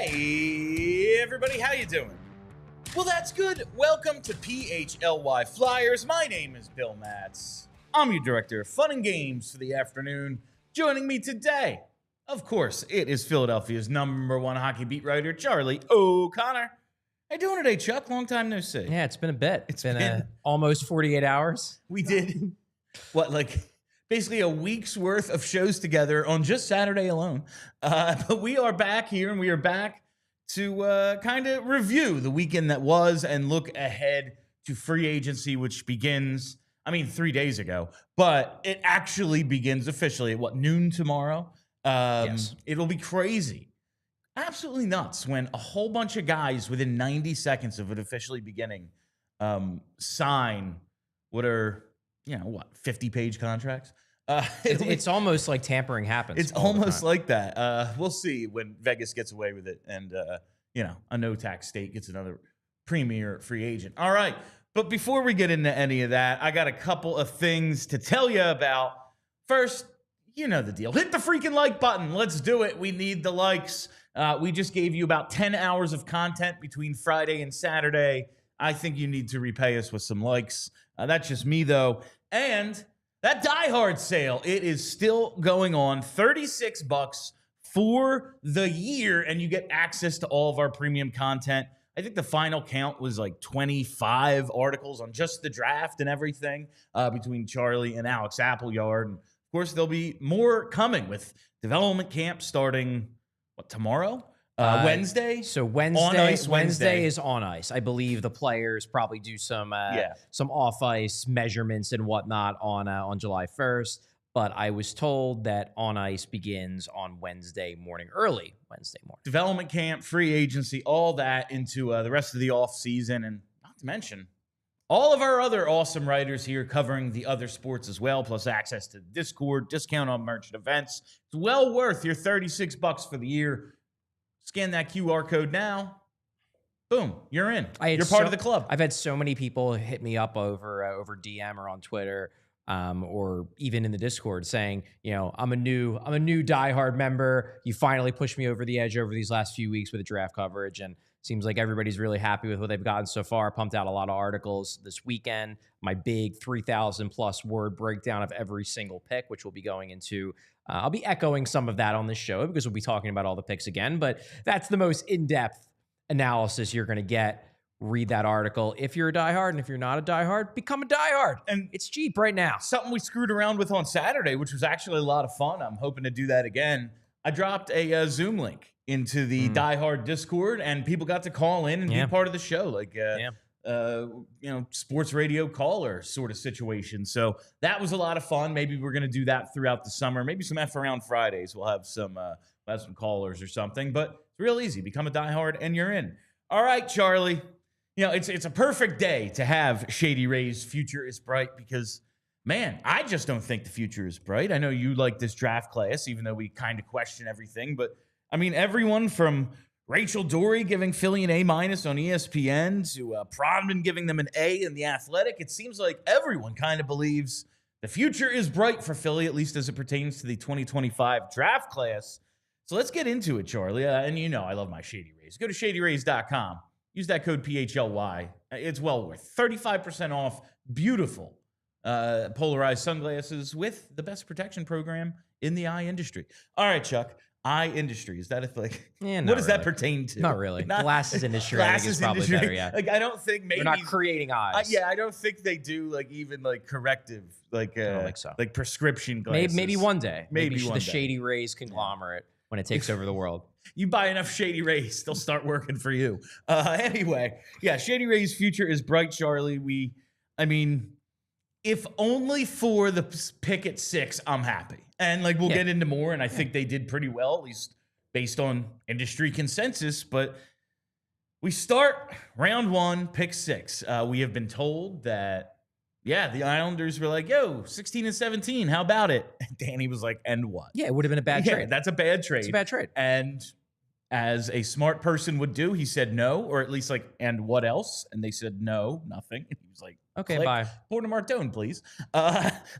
Hey, everybody, how you doing? Well, that's good. Welcome to PHLY Flyers. My name is Bill Matz. I'm your director of fun and games for the afternoon. Joining me today, of course, it is Philadelphia's #1 hockey beat writer, Charlie O'Connor. How you doing today, Chuck? Long time no see. Yeah, it's been a bit. It's been almost 48 hours. We did, basically a week's worth of shows together on just Saturday alone. But we are back here, and we are back to kind of review the weekend that was and look ahead to free agency, which begins, 3 days ago. But it actually begins officially at, noon tomorrow? Yes. It'll be crazy. Absolutely nuts when a whole bunch of guys within 90 seconds of it officially beginning sign what are, 50-page contracts? It's almost like tampering happens. It's almost like that. We'll see when Vegas gets away with it and, a no-tax state gets another premier free agent. All right, but before we get into any of that, I got a couple of things to tell you about. First, you know the deal. Hit the freaking like button. Let's do it. We need the likes. We just gave you about 10 hours of content between Friday and Saturday. I think you need to repay us with some likes. That's just me, though. And that DieHard sale, it is still going on. $36 for the year, and you get access to all of our premium content. I think the final count was like 25 articles on just the draft and everything between Charlie and Alex Appleyard. And of course, there'll be more coming with development camp starting, tomorrow? Wednesday? So Wednesday, On ice Wednesday is on ice. I believe the players probably do some off ice measurements and whatnot on July 1st. But I was told that on ice begins on Wednesday morning, early Wednesday morning. Development camp, free agency, all that into the rest of the off season, and not to mention all of our other awesome writers here covering the other sports as well, plus access to Discord, discount on merch and events. It's well worth your $36 for the year. Scan that QR code now. Boom, you're in. You're part of the club. I've had so many people hit me up over DM or on Twitter, or even in the Discord, saying, I'm a new DieHard member. You finally pushed me over the edge over these last few weeks with the draft coverage, and seems like everybody's really happy with what they've gotten so far. Pumped out a lot of articles this weekend. My big 3,000+ word breakdown of every single pick, which we'll be going into. I'll be echoing some of that on this show because we'll be talking about all the picks again. But that's the most in-depth analysis you're going to get. Read that article if you're a diehard, and if you're not a diehard, become a diehard. And it's cheap right now. Something we screwed around with on Saturday, which was actually a lot of fun. I'm hoping to do that again. I dropped a Zoom link into the DieHard Discord, and people got to call in and be part of the show, like sports radio caller sort of situation. So that was a lot of fun. Maybe we're going to do that throughout the summer. Maybe some F around Fridays. We'll have some callers or something. But it's real easy. Become a diehard, and you're in. All right, Charlie. It's a perfect day to have Shady Rays' future is bright because, man, I just don't think the future is bright. I know you like this draft class, even though we kind of question everything. But, everyone from Rachel Dory giving Philly an A- on ESPN to Pronman giving them an A in The Athletic, it seems like everyone kind of believes the future is bright for Philly, at least as it pertains to the 2025 draft class. So let's get into it, Charlie. And I love my Shady Rays. Go to shadyrays.com. Use that code PHLY. It's well worth 35% off. Beautiful polarized sunglasses with the best protection program in the eye industry. All right, Chuck. Eye industry. Is that what does that pertain to? Not really. Glasses industry. I think is probably better. Yeah. I don't think maybe they're not creating eyes. I don't think they do even corrective I don't think so. Like prescription glasses. Maybe one day. Maybe one the day. Shady Rays conglomerate when it takes over the world. You buy enough Shady Rays, they'll start working for you. Anyway, Shady Rays' future is bright, Charlie. If only for the pick at 6, I'm happy. And we'll get into more, and I think they did pretty well, at least based on industry consensus. But we start round 1, pick 6. We have been told that, the Islanders were like, 16 and 17, how about it? And Danny was like, and what? Yeah, it would have been a bad trade. That's a bad trade. It's a bad trade. And as a smart person would do, he said no, or at least and what else? And they said no, nothing. And he was like, okay, click. bye. Porter Martone, please.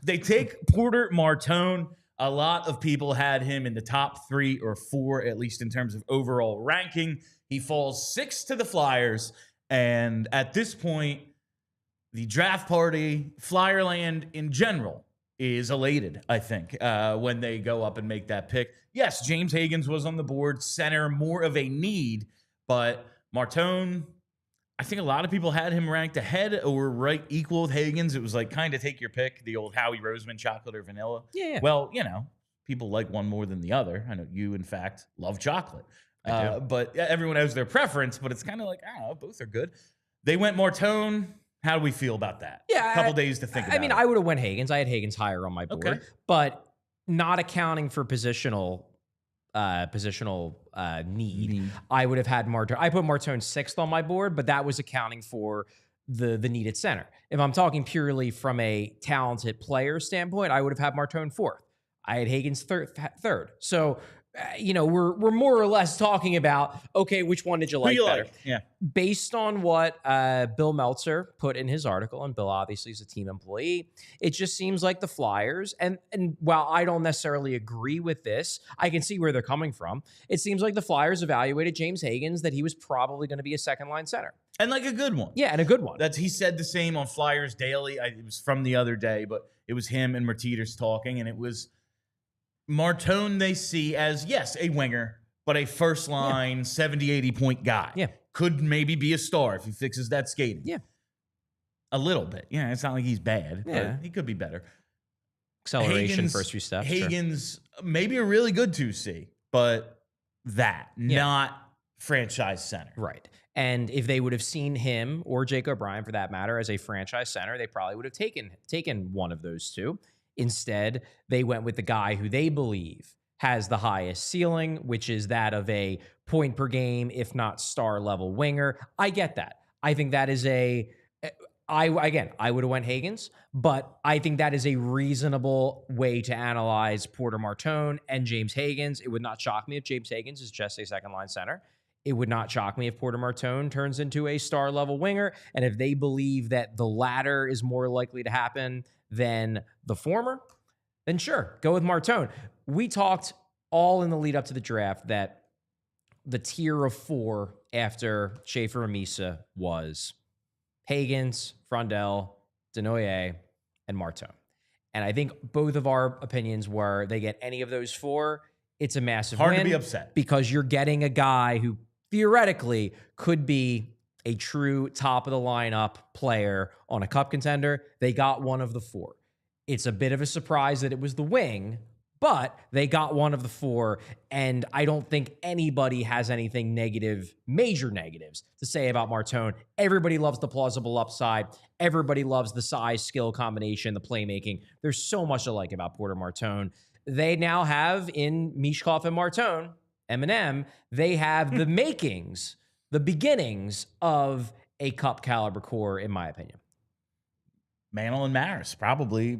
They take Porter Martone. A lot of people had him in the top 3 or 4, at least in terms of overall ranking. He falls 6 to the Flyers. And at this point, the draft party, Flyerland in general, is elated, I think, when they go up and make that pick. Yes, James Higgins was on the board, center, more of a need, but Martone, I think a lot of people had him ranked ahead or right equal with Higgins. It was like kind of take your pick, the old Howie Roseman, chocolate or vanilla. Yeah. Well, people like one more than the other. I know you, in fact, love chocolate. But everyone has their preference, but it's kind of like, I don't know, both are good. They went Martone. How do we feel about that? Yeah. A couple days to think about it. I would have went Higgins. I had Higgins higher on my board, but not accounting for positional need. I would have had Martone. I put Martone 6th on my board, but that was accounting for the need at center. If I'm talking purely from a talented player standpoint, I would have had Martone 4th. I had Higgins third. So, we're more or less talking about, okay, which one did you like better? Yeah. Based on what Bill Meltzer put in his article, and Bill obviously is a team employee, it just seems like the Flyers, and while I don't necessarily agree with this, I can see where they're coming from. It seems like the Flyers evaluated James Higgins that he was probably going to be a second-line center. And like a good one. Yeah, and a good one. He said the same on Flyers Daily. It was from the other day, but it was him and Murtagh talking, and it was Martone they see as, yes, a winger, but a first-line 70, 80-point guy. Yeah. Could maybe be a star if he fixes that skating. Yeah. A little bit. Yeah, it's not like he's bad, Yeah. but he could be better. Acceleration, first few steps. Higgins, maybe a really good 2C, but not franchise center. Right. And if they would have seen him or Jake O'Brien, for that matter, as a franchise center, they probably would have taken one of those two. Instead, they went with the guy who they believe has the highest ceiling, which is that of a point per game, if not star level winger. I get that. I think that is I would have went Higgins, but I think that is a reasonable way to analyze Porter Martone and James Higgins. It would not shock me if James Higgins is just a second line center. It would not shock me if Porter Martone turns into a star level winger. And if they believe that the latter is more likely to happen than the former, then sure, go with Martone. We talked all in the lead up to the draft that the tier of 4 after Schaefer and Misa was Higgins, Frondell, Denoyer, and Martone. And I think both of our opinions were they get any of those 4, it's a massive win. Hard to be upset. Because you're getting a guy who theoretically could be a true top of the lineup player on a cup contender. They got one of the 4. It's a bit of a surprise that it was the wing, but they got one of the 4, and I don't think anybody has anything major negatives to say about Martone. Everybody loves the plausible upside. Everybody loves the size, skill combination, the playmaking. There's so much to like about Porter Martone. They now have in michkov and Martone, M&M, they have the makings, the beginnings of a cup caliber core, in my opinion. Mantle and Maris, probably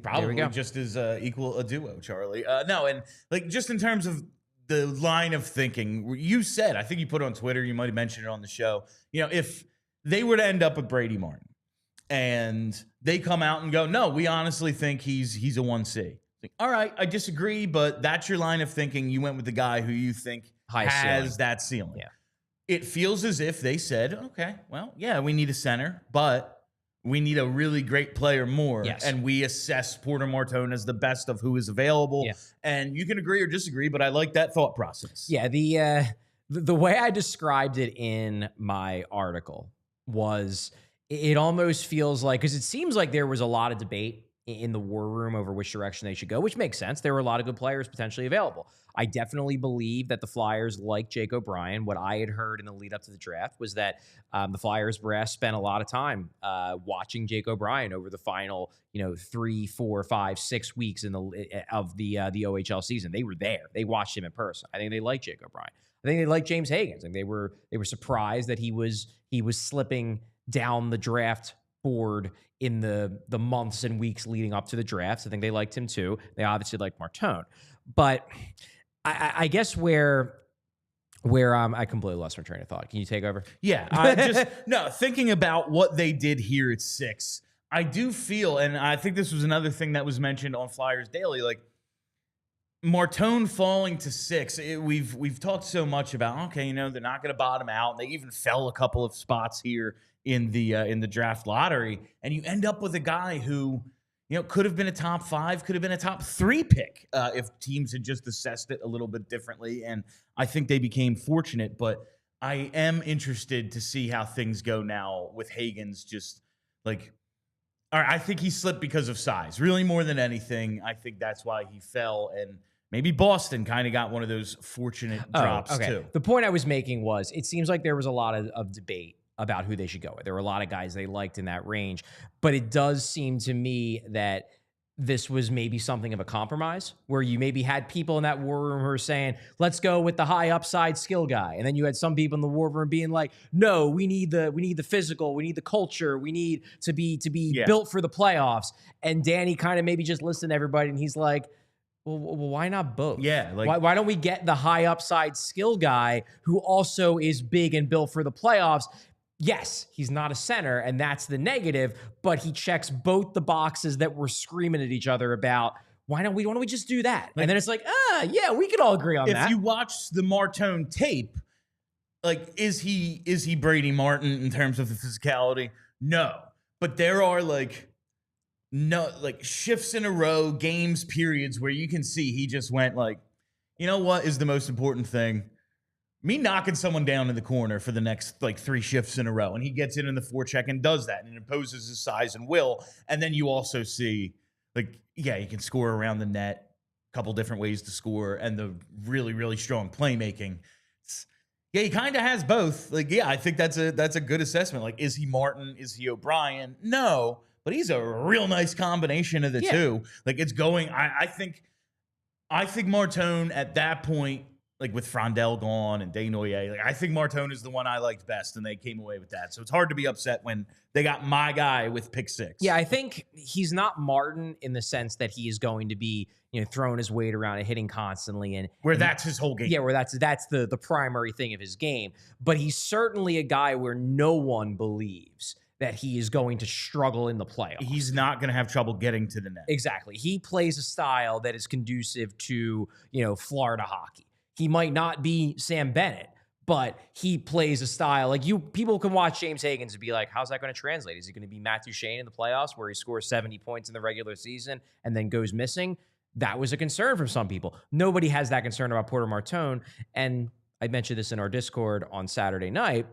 just as equal a duo, Charlie. No, and like just in terms of the line of thinking, you said, I think you put it on Twitter, you might have mentioned it on the show, if they were to end up with Brady Martin and they come out and go, no, we honestly think he's a 1C. Like, all right, I disagree, but that's your line of thinking. You went with the guy who you think has that ceiling. Yeah. It feels as if they said, okay, well, yeah, we need a center, but we need a really great player more. Yes. And we assess Porter Martone as the best of who is available. Yeah. And you can agree or disagree, but I like that thought process. Yeah, the way I described it in my article was it almost feels like, because it seems like there was a lot of debate in the war room over which direction they should go, which makes sense. There were a lot of good players potentially available. I definitely believe that the Flyers like Jake O'Brien. What I had heard in the lead up to the draft was that the Flyers brass spent a lot of time watching Jake O'Brien over the final, 3, 4, 5, 6 weeks of the OHL season. They were there. They watched him in person. I think they like Jake O'Brien. I think they like James Higgins. I think they were surprised that he was slipping down the draft board in the months and weeks leading up to the draft. I think they liked him too. They obviously liked Martone. But I guess where I completely lost my train of thought. Can you take over? Yeah. Thinking about what they did here at 6, I do feel, and I think this was another thing that was mentioned on Flyers Daily, like Martone falling to 6. We've talked so much about, okay, they're not going to bottom out. They even fell a couple of spots here in the draft lottery, and you end up with a guy who could have been a top 5, could have been a top 3 pick if teams had just assessed it a little bit differently. And I think they became fortunate, but I am interested to see how things go now with Hagen's just like. All right, I think he slipped because of size, really more than anything. I think that's why he fell, and maybe Boston kind of got one of those fortunate drops too. The point I was making was it seems like there was a lot of debate about who they should go with. There were a lot of guys they liked in that range, but it does seem to me that this was maybe something of a compromise where you maybe had people in that war room who were saying, let's go with the high upside skill guy. And then you had some people in the war room being like, no, we need the physical, we need the culture, we need to be built for the playoffs. And Danny kind of maybe just listened to everybody and he's like, well, why not both? Yeah. Why don't we get the high upside skill guy who also is big and built for the playoffs? Yes, he's not a center, and that's the negative, but he checks both the boxes that we're screaming at each other about. Why don't we just do that? And then it's like, yeah, we could all agree on that. If you watch the Martone tape, is he Brady Martin in terms of the physicality? No. But there are shifts in a row, games, periods where you can see he just went what is the most important thing? Me knocking someone down in the corner for the next 3 shifts in a row. And he gets in the forecheck and does that and imposes his size and will. And then you also see, you can score around the net, a couple different ways to score, and the really, really strong playmaking. He kind of has both. I think that's a good assessment. Is he Martin? Is he O'Brien? No, but he's a real nice combination of the two. It's going, I think Martone at that point, with Frondel gone and Desnoyers, I think Martone is the one I liked best, and they came away with that. So it's hard to be upset when they got my guy with pick 6. Yeah, I think he's not Martin in the sense that he is going to be, throwing his weight around and hitting constantly, and that's his whole game. Yeah, where that's the primary thing of his game. But he's certainly a guy where no one believes that he is going to struggle in the playoffs. He's not going to have trouble getting to the net. Exactly. He plays a style that is conducive to, Florida hockey. He might not be Sam Bennett, but he plays a style people can watch James Hagens and be like, how's that going to translate? Is he going to be Matt Duchene in the playoffs where he scores 70 points in the regular season and then goes missing? That was a concern for some people. Nobody has that concern about Porter Martone. And I mentioned this in our Discord on Saturday night.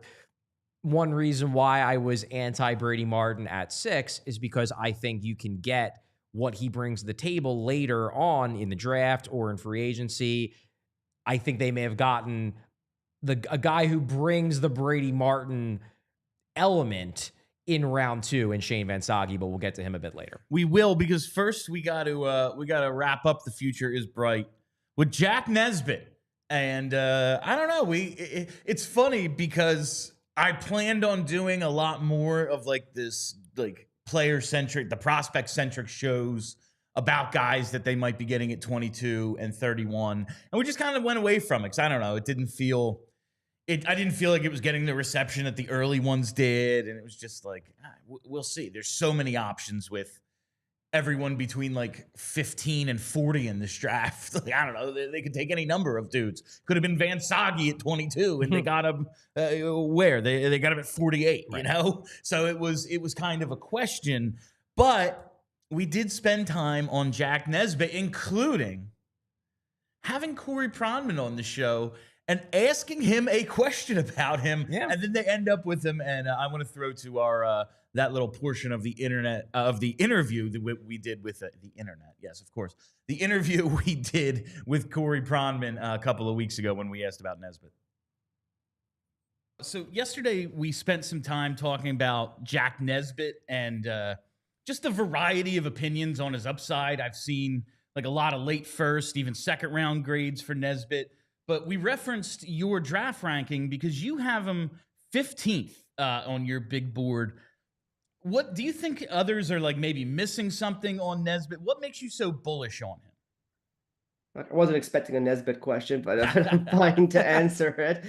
One reason why I was anti-Brady Martin at 6 is because I think you can get what he brings to the table later on in the draft or in free agency. I think they may have gotten a guy who brings the Brady Martin element in round 2 in Shane Vansaghi, but we'll get to him a bit later. We will, because first we got to wrap up The Future is Bright with Jack Nesbitt. And I don't know, it's funny because I planned on doing a lot more of this player-centric, the prospect-centric shows about guys that they might be getting at 22 and 31. And we just kind of went away from it because I don't know, I didn't feel like it was getting the reception that the early ones did. And it was just we'll see. There's so many options with everyone between 15 and 40 in this draft. I don't know. They could take any number of dudes. Could have been Vansaghi at 22 and they got him where? They got him at 48, right. So it was kind of a question, but we did spend time on Jack Nesbitt, including having Corey Pronman on the show and asking him a question about him. Yeah. And then they end up with him. And I want to throw to our that little portion of the internet of the interview that we did with the internet. Yes, of course. The interview we did with Corey Pronman a couple of weeks ago when we asked about Nesbitt. So yesterday we spent some time talking about Jack Nesbitt and just a variety of opinions on his upside. I've seen a lot of late first, even second round grades for Nesbitt. But we referenced your draft ranking because you have him 15th on your big board. What do you think others are maybe missing something on Nesbitt? What makes you so bullish on him? I wasn't expecting a Nesbitt question, but I'm fine to answer it.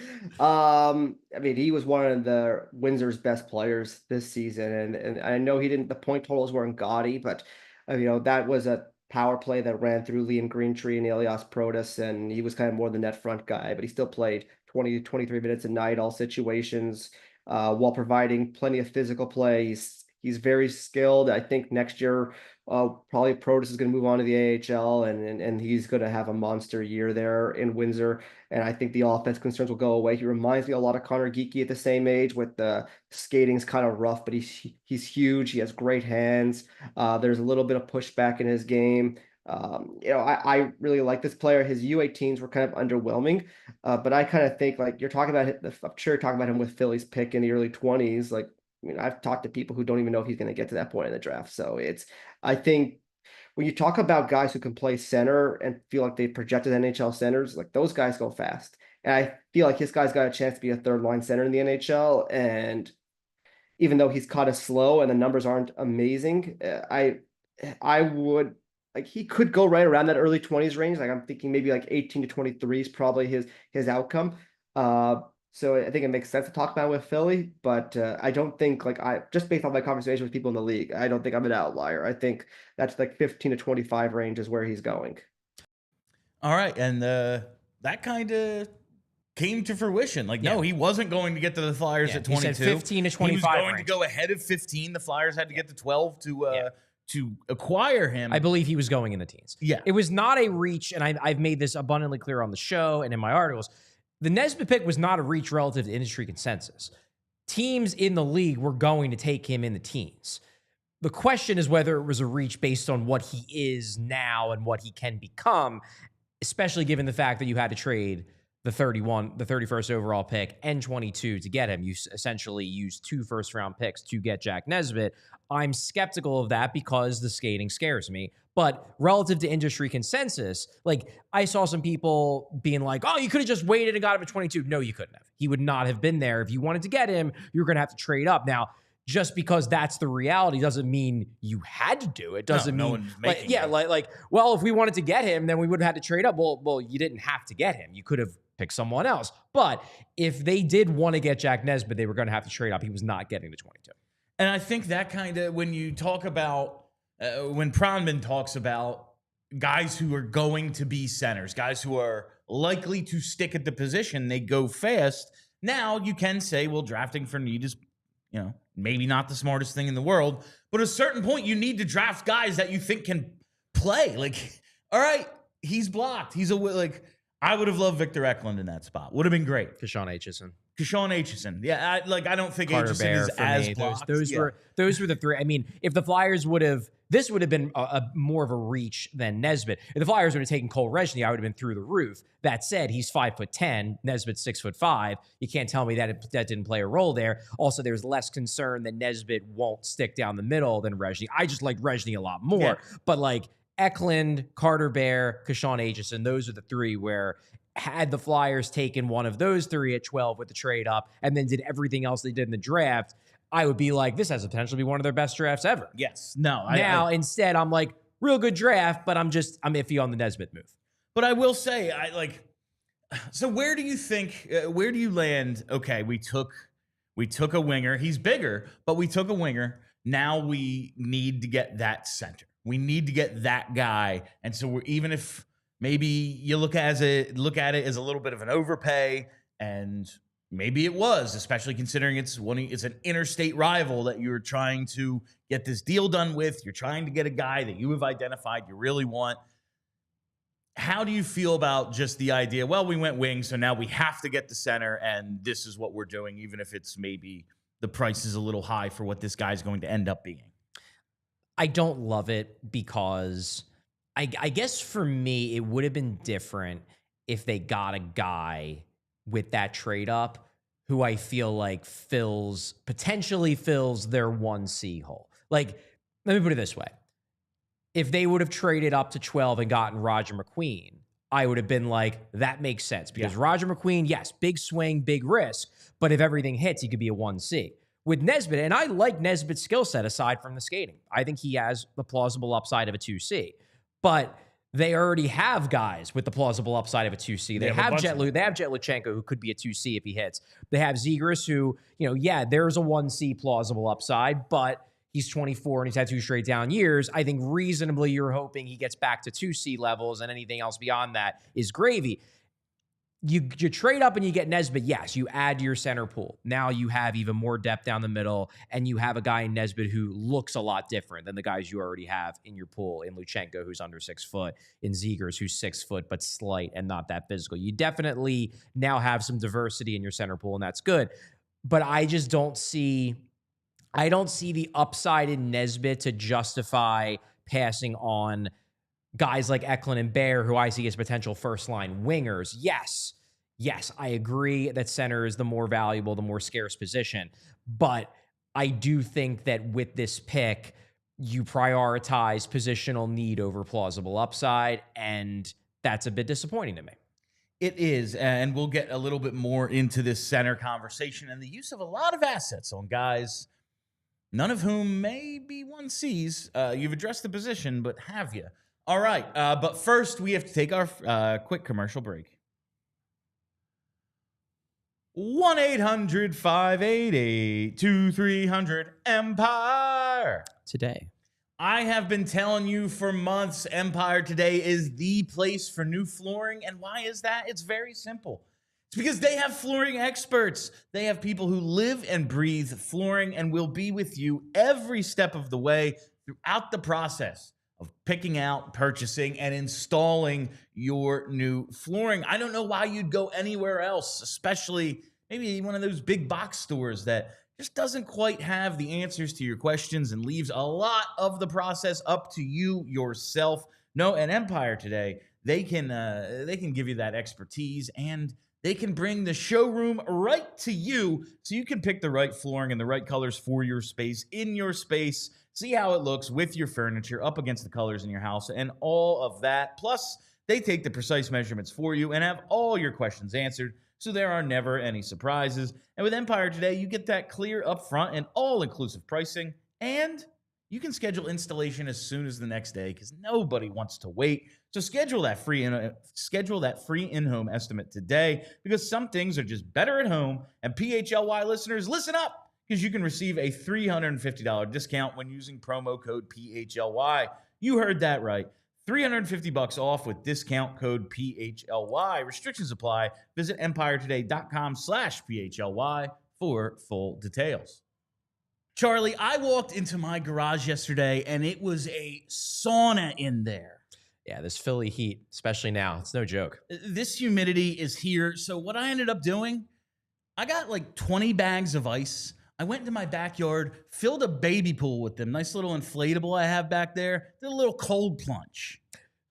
He was one of the Windsor's best players this season, and I know the point totals weren't gaudy, but that was a power play that ran through Liam Greentree and Elias Protas, and he was kind of more the net front guy, but he still played 20 to 23 minutes a night, all situations, while providing plenty of physical play. He's very skilled. I think next year, probably Protas is going to move on to the AHL, and he's going to have a monster year there in Windsor. And I think the offense concerns will go away. He reminds me a lot of Connor Geekie at the same age, with the skating's kind of rough, but he's huge. He has great hands. There's a little bit of pushback in his game. I really like this player. His U18s were kind of underwhelming, but I kind of think, like, you're talking about I'm sure you're talking about him with Philly's pick in the early 20s. Like, I've talked to people who don't even know if he's going to get to that point in the draft. So I think when you talk about guys who can play center and feel like they projected NHL centers, like, those guys go fast. And I feel like this guy's got a chance to be a third line center in the NHL. And even though he's kind of slow and the numbers aren't amazing, I would, like, he could go right around that early 20s range. Like, I'm thinking maybe like 18 to 23 is probably his outcome. So I think it makes sense to talk about with Philly, but I don't think, like, just based on my conversation with people in the league, I don't think I'm an outlier. I think that's like 15 to 25 range is where he's going. All right. And that kind of came to fruition. Like, no, he wasn't going to get to the Flyers at 22. He said 15 to 25 He was going range. to go ahead of 15. The Flyers had to get to 12 to acquire him. I believe he was going in the teens. Yeah. It was not a reach, and I've made this abundantly clear on the show and in my articles. The Nesbitt pick was not a reach relative to industry consensus. Teams in the league were going to take him in the teens. The question is whether it was a reach based on what he is now and what he can become, especially given the fact that you had to trade the 31st overall pick and 22 to get him. You essentially used 2 first-round picks to get Jack Nesbitt. I'm skeptical of that because the skating scares me. But relative to industry consensus, like, I saw some people being like, oh, you could have just waited and got him at 22. No, you couldn't have. He would not have been there. If you wanted to get him, you're going to have to trade up. Now, just because that's the reality doesn't mean you had to do it. Doesn't mean, well, if we wanted to get him, then we would have had to trade up. Well, you didn't have to get him. You could have picked someone else. But if they did want to get Jack Nesbitt, they were going to have to trade up. He was not getting the 22. And I think that kind of, when you talk about, when Pronman talks about guys who are going to be centers, guys who are likely to stick at the position, they go fast. Now you can say, well, drafting for need is, maybe not the smartest thing in the world, but at a certain point you need to draft guys that you think can play. Like, all right, he's blocked. I would have loved Victor Eklund in that spot. Would have been great. Kashawn Aitchison. Yeah, I don't think Carter Aitchison Bear is as blocked. Those were the 3. I mean, if the Flyers would have, this would have been a more of a reach than Nesbitt. If the Flyers would have taken Cole Rezhny, I would have been through the roof. That said, he's 5'10", Nesbitt's 6'5". You can't tell me that didn't play a role there. Also, there's less concern that Nesbitt won't stick down the middle than Rezhny. I just like Rezhny a lot more. Yeah. But like Eklund, Carter Bear, Kashawn Aitchison, those are the 3 where, had the Flyers taken one of those 3 at 12 with the trade up and then did everything else they did in the draft, I would be like, this has the potential to be one of their best drafts ever. Yes. No. Instead, I'm like, real good draft, but I'm iffy on the Nesbitt move. But I will say, so where do you think, where do you land? Okay, we took a winger. He's bigger, but we took a winger. Now we need to get that center. We need to get that guy. And so even if maybe you look at it as a little bit of an overpay, and maybe it was, especially considering it's an interstate rival that you're trying to get this deal done with. You're trying to get a guy that you have identified you really want. How do you feel about just the idea, well, we went wing, so now we have to get the center, and this is what we're doing, even if it's maybe the price is a little high for what this guy's going to end up being? I don't love it because I guess for me, it would have been different if they got a guy with that trade up who I feel like potentially fills their 1C hole. Like, let me put it this way. If they would have traded up to 12 and gotten Roger McQueen, I would have been like, that makes sense. Because Roger McQueen, yes, big swing, big risk, but if everything hits, he could be a 1C. With Nesbitt, and I like Nesbitt's skill set aside from the skating. I think he has the plausible upside of a 2C. But they already have guys with the plausible upside of a 2C. They have Jet Luchenko, who could be a 2C if he hits. They have Zegras, who, there's a 1C plausible upside, but He's 24 and he's had 2 straight down years. I think reasonably you're hoping he gets back to 2C levels, and anything else beyond that is gravy. You trade up and you get Nesbitt. Yes, you add to your center pool. Now you have even more depth down the middle, and you have a guy in Nesbitt who looks a lot different than the guys you already have in your pool, in Luchenko, who's under 6 foot, in zegras, who's 6 foot but slight and not that physical. You definitely now have some diversity in your center pool, and that's good. But I just don't see the upside in Nesbitt to justify passing on guys like Eklund and Bear, who I see as potential first-line wingers. Yes, I agree that center is the more valuable, the more scarce position. But I do think that with this pick, you prioritize positional need over plausible upside, and that's a bit disappointing to me. It is, and we'll get a little bit more into this center conversation and the use of a lot of assets on guys, none of whom may be 1Cs. You've addressed the position, but have you? All right, but first we have to take our quick commercial break. 1-800-588-2300 Empire. I have been telling you for months, Empire Today is the place for new flooring. And why is that? It's very simple. It's because they have flooring experts. They have people who live and breathe flooring and will be with you every step of the way throughout the process of picking out, purchasing, and installing your new flooring. I don't know why you'd go anywhere else, especially maybe one of those big box stores that just doesn't quite have the answers to your questions and leaves a lot of the process up to you yourself. No, at Empire Today, they can give you that expertise, and they can bring the showroom right to you so you can pick the right flooring and the right colors for your space, in your space. See how it looks with your furniture up against the colors in your house and all of that. Plus, they take the precise measurements for you and have all your questions answered, so there are never any surprises. And with Empire Today, you get that clear upfront and all-inclusive pricing, and you can schedule installation as soon as the next day because nobody wants to wait. So schedule that free in-home estimate today, because some things are just better at home. And PHLY listeners, listen up, because you can receive a $350 discount when using promo code PHLY. You heard that right. $350 off with discount code PHLY. Restrictions apply. Visit empiretoday.com/PHLY for full details. Charlie, I walked into my garage yesterday and it was a sauna in there. Yeah, this Philly heat, especially now, it's no joke. This humidity is here. So what I ended up doing, I got like 20 bags of ice. I went into my backyard, filled a baby pool with them. Nice little inflatable I have back there. Did a little cold plunge.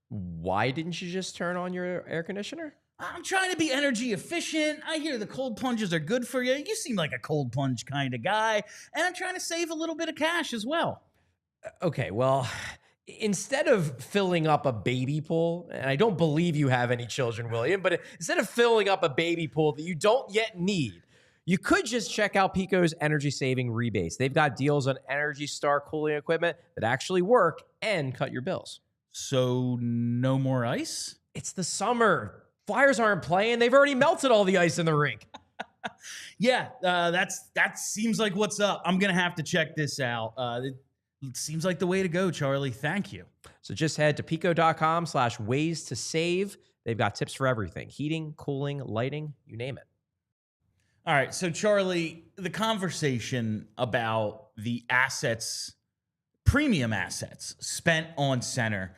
Why didn't you just turn on your air conditioner? I'm trying to be energy efficient. I hear the cold plunges are good for you. You seem like a cold plunge kind of guy. And I'm trying to save a little bit of cash as well. Okay, well, instead of filling up a baby pool, and I don't believe you have any children, William, but instead of filling up a baby pool that you don't yet need, you could just check out Pico's energy-saving rebates. They've got deals on Energy Star cooling equipment that actually work and cut your bills. So no more ice? It's the summer. Flyers aren't playing. They've already melted all the ice in the rink. Yeah, that seems like what's up. I'm going to have to check this out. It seems like the way to go, Charlie. Thank you. So just head to pico.com/ways to save. They've got tips for everything: heating, cooling, lighting, you name it. All right. So, Charlie, the conversation about the assets, premium assets spent on center.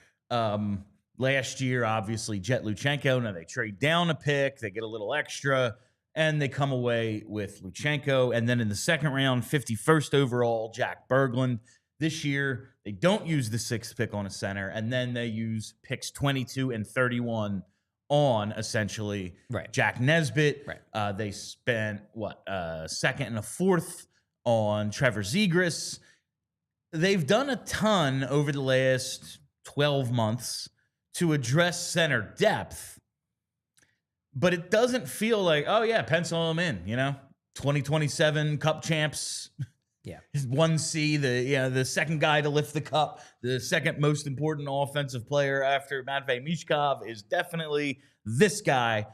Last year, obviously, Jet Luchenko. Now they trade down a pick. They get a little extra, and they come away with Luchenko. And then in the second round, 51st overall, Jack Berglund. This year, they don't use the 6th pick on a center, and then they use picks 22 and 31 on essentially Jack Nesbitt. Right. They spent, a second and a 4th on Trevor Zegras. They've done a ton over the last 12 months to address center depth, but it doesn't feel like, oh yeah, pencil them in, 2027 Cup champs. Yeah. 1C, the second guy to lift the cup, the second most important offensive player after Matvei Michkov is definitely this guy.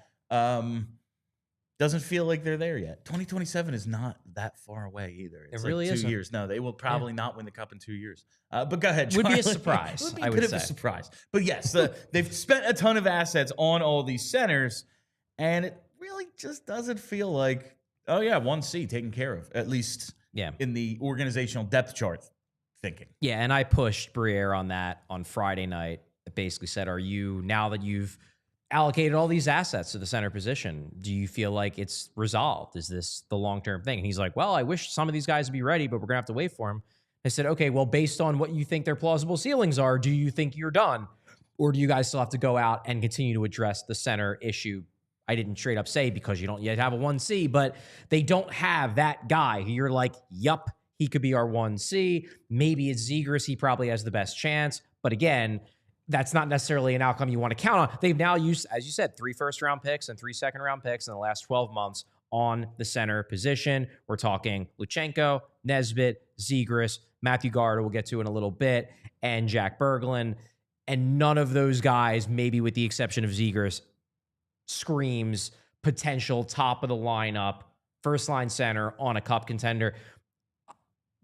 doesn't feel like they're there yet. 2027 is not that far away either. It's really like 2 isn't. years. No, they will probably not win the cup in 2 years. But go ahead, Would be a Charlie. surprise, Would be I a would bit of a say. surprise. But yes, they've spent a ton of assets on all these centers, and it really just doesn't feel like, oh yeah, 1C taken care of, at least in the organizational depth chart thinking. Yeah, and I pushed Briere on that on Friday night. It basically said, are you, now that you've allocated all these assets to the center position, do you feel like it's resolved? Is this the long-term thing? And he's like, well, I wish some of these guys would be ready, but we're going to have to wait for them. I said, okay, well, based on what you think their plausible ceilings are, do you think you're done? Or do you guys still have to go out and continue to address the center issue? I didn't straight up say because you don't yet have a 1C, but they don't have that guy who you're like, yup, he could be our 1C. Maybe it's Zegras. He probably has the best chance. But again, that's not necessarily an outcome you want to count on. They've now used, as you said, 3 first-round picks and 3 second-round picks in the last 12 months on the center position. We're talking Luchenko, Nesbitt, Zegras, Matthew Gard, we'll get to in a little bit, and Jack Berglund. And none of those guys, maybe with the exception of Zegras, screams potential top of the lineup, first line center on a cup contender.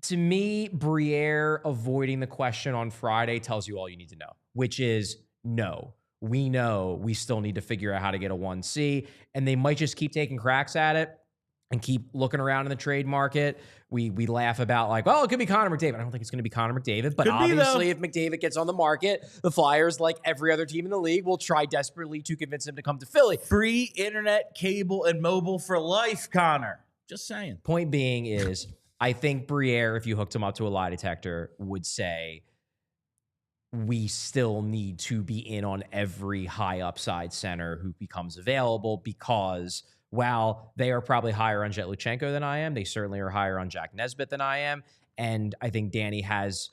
To me, Briere avoiding the question on Friday tells you all you need to know, which is no. We know we still need to figure out how to get a 1C, and they might just keep taking cracks at it and keep looking around in the trade market. We laugh about like, well, it could be Connor McDavid. I don't think it's going to be Connor McDavid, but obviously if McDavid gets on the market, the Flyers, like every other team in the league, will try desperately to convince him to come to Philly. Free internet, cable, and mobile for life, Connor. Just saying. Point being is, I think Briere, if you hooked him up to a lie detector, would say, we still need to be in on every high upside center who becomes available because while they are probably higher on Jet Luchenko than I am, they certainly are higher on Jack Nesbitt than I am. And I think Danny has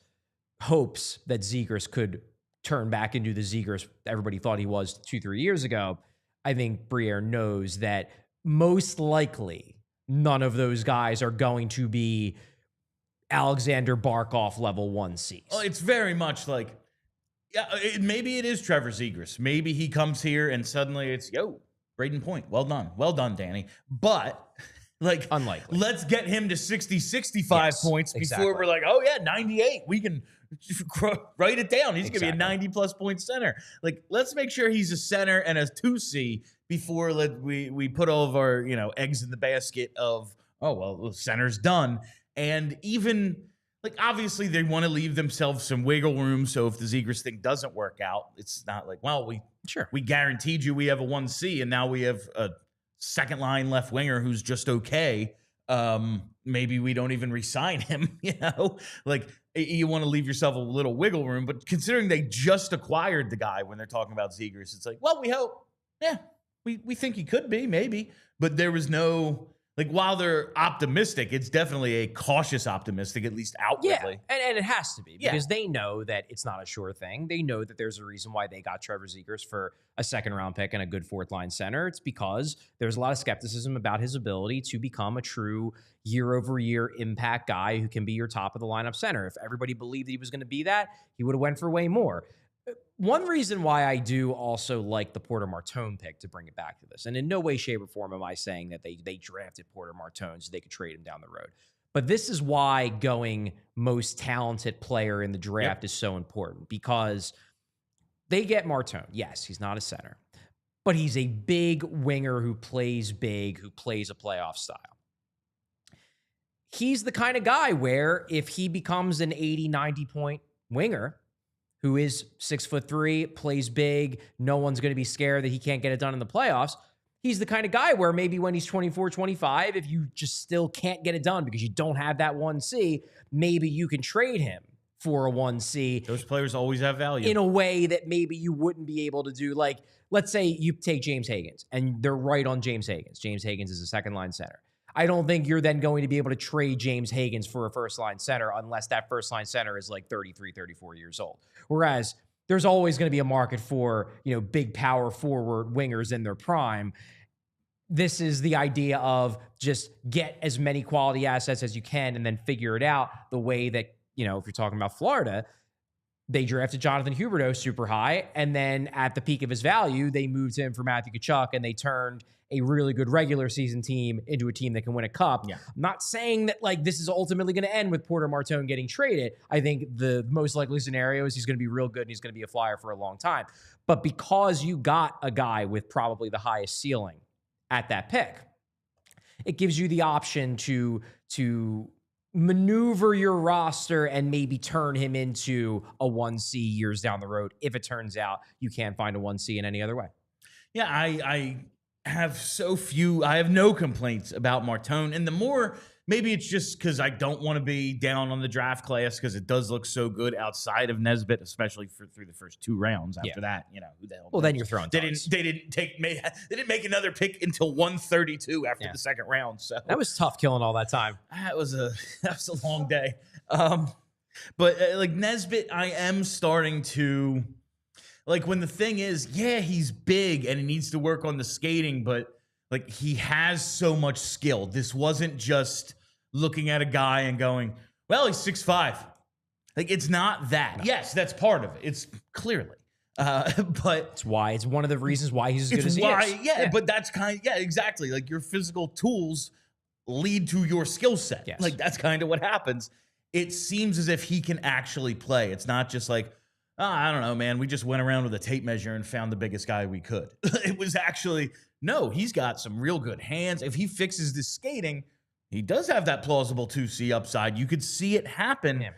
hopes that Zegras could turn back into the Zegras everybody thought he was 2-3 years ago. I think Briere knows that most likely none of those guys are going to be Alexander Barkov level 1Cs. Well, it's very much like, yeah, maybe it is Trevor Zegras. Maybe he comes here and suddenly it's, yo, Braden Point. Well done. Well done, Danny. But, like, unlikely. Let's get him to 60, 65 points before we're like, oh, yeah, 98. We can write it down. He's going to be a 90-plus point center. Like, let's make sure he's a center and a 2C before we put all of our, eggs in the basket of, oh, well, the center's done. And even, like, obviously they want to leave themselves some wiggle room. So if the Zegras thing doesn't work out, it's not like, well, we guaranteed you we have a 1C and now we have a second line left winger who's just okay. Maybe we don't even re-sign him, like you want to leave yourself a little wiggle room, but considering they just acquired the guy when they're talking about Zegras, it's like, well, we hope, we think he could be maybe, but there was no, like, while they're optimistic, it's definitely a cautious optimistic, at least outwardly. Yeah, and it has to be because they know that it's not a sure thing. They know that there's a reason why they got Trevor Zegras for a second-round pick and a good fourth-line center. It's because there's a lot of skepticism about his ability to become a true year-over-year impact guy who can be your top-of-the-lineup center. If everybody believed that he was going to be that, he would have went for way more. One reason why I do also like the Porter Martone pick, to bring it back to this, and in no way, shape, or form am I saying that they drafted Porter Martone so they could trade him down the road. But this is why going most talented player in the draft is so important, because they get Martone. Yes, he's not a center, but he's a big winger who plays big, who plays a playoff style. He's the kind of guy where if he becomes an 80, 90 point winger, who is 6'3", plays big, no one's going to be scared that he can't get it done in the playoffs. He's the kind of guy where maybe when he's 24, 25, if you just still can't get it done because you don't have that 1C, maybe you can trade him for a 1C. Those players always have value. In a way that maybe you wouldn't be able to do. Like, let's say you take James Higgins, and they're right on James Higgins. James Higgins is a second-line center. I don't think you're then going to be able to trade James Higgins for a first-line center unless that first-line center is like 33, 34 years old. Whereas there's always going to be a market for, big power forward wingers in their prime. This is the idea of just get as many quality assets as you can and then figure it out the way that, if you're talking about Florida, they drafted Jonathan Huberdeau super high, and then at the peak of his value, they moved him for Matthew Tkachuk, and they turned a really good regular season team into a team that can win a cup. Yeah. I'm not saying that like this is ultimately going to end with Porter Martone getting traded. I think the most likely scenario is he's going to be real good and he's going to be a Flyer for a long time. But because you got a guy with probably the highest ceiling at that pick, it gives you the option to maneuver your roster and maybe turn him into a 1C years down the road if it turns out you can't find a 1C in any other way. Yeah, I have no complaints about Martone. And the more, maybe it's just because I don't want to be down on the draft class because it does look so good outside of Nesbitt, especially through the first 2 rounds. After that, who the hell knows? Well, then you're throwing darts. They didn't make anher pick until 132 after the second round. So that was tough killing all that time. That was a long day. But like Nesbitt, I am starting to like when the thing is, he's big and he needs to work on the skating, but like he has so much skill. This wasn't just looking at a guy and going, well, he's 6'5". Like it's not that. No. Yes, that's part of it. It's clearly. But it's why it's one of the reasons why he's as good as he is. Yeah, but that's exactly. Like your physical tools lead to your skill set. Yes. Like that's kind of what happens. It seems as if he can actually play. It's not just like, I don't know, man. We just went around with a tape measure and found the biggest guy we could. It was actually, no, he's got some real good hands. If he fixes this skating, he does have that plausible 2C upside. You could see it happen. Yeah.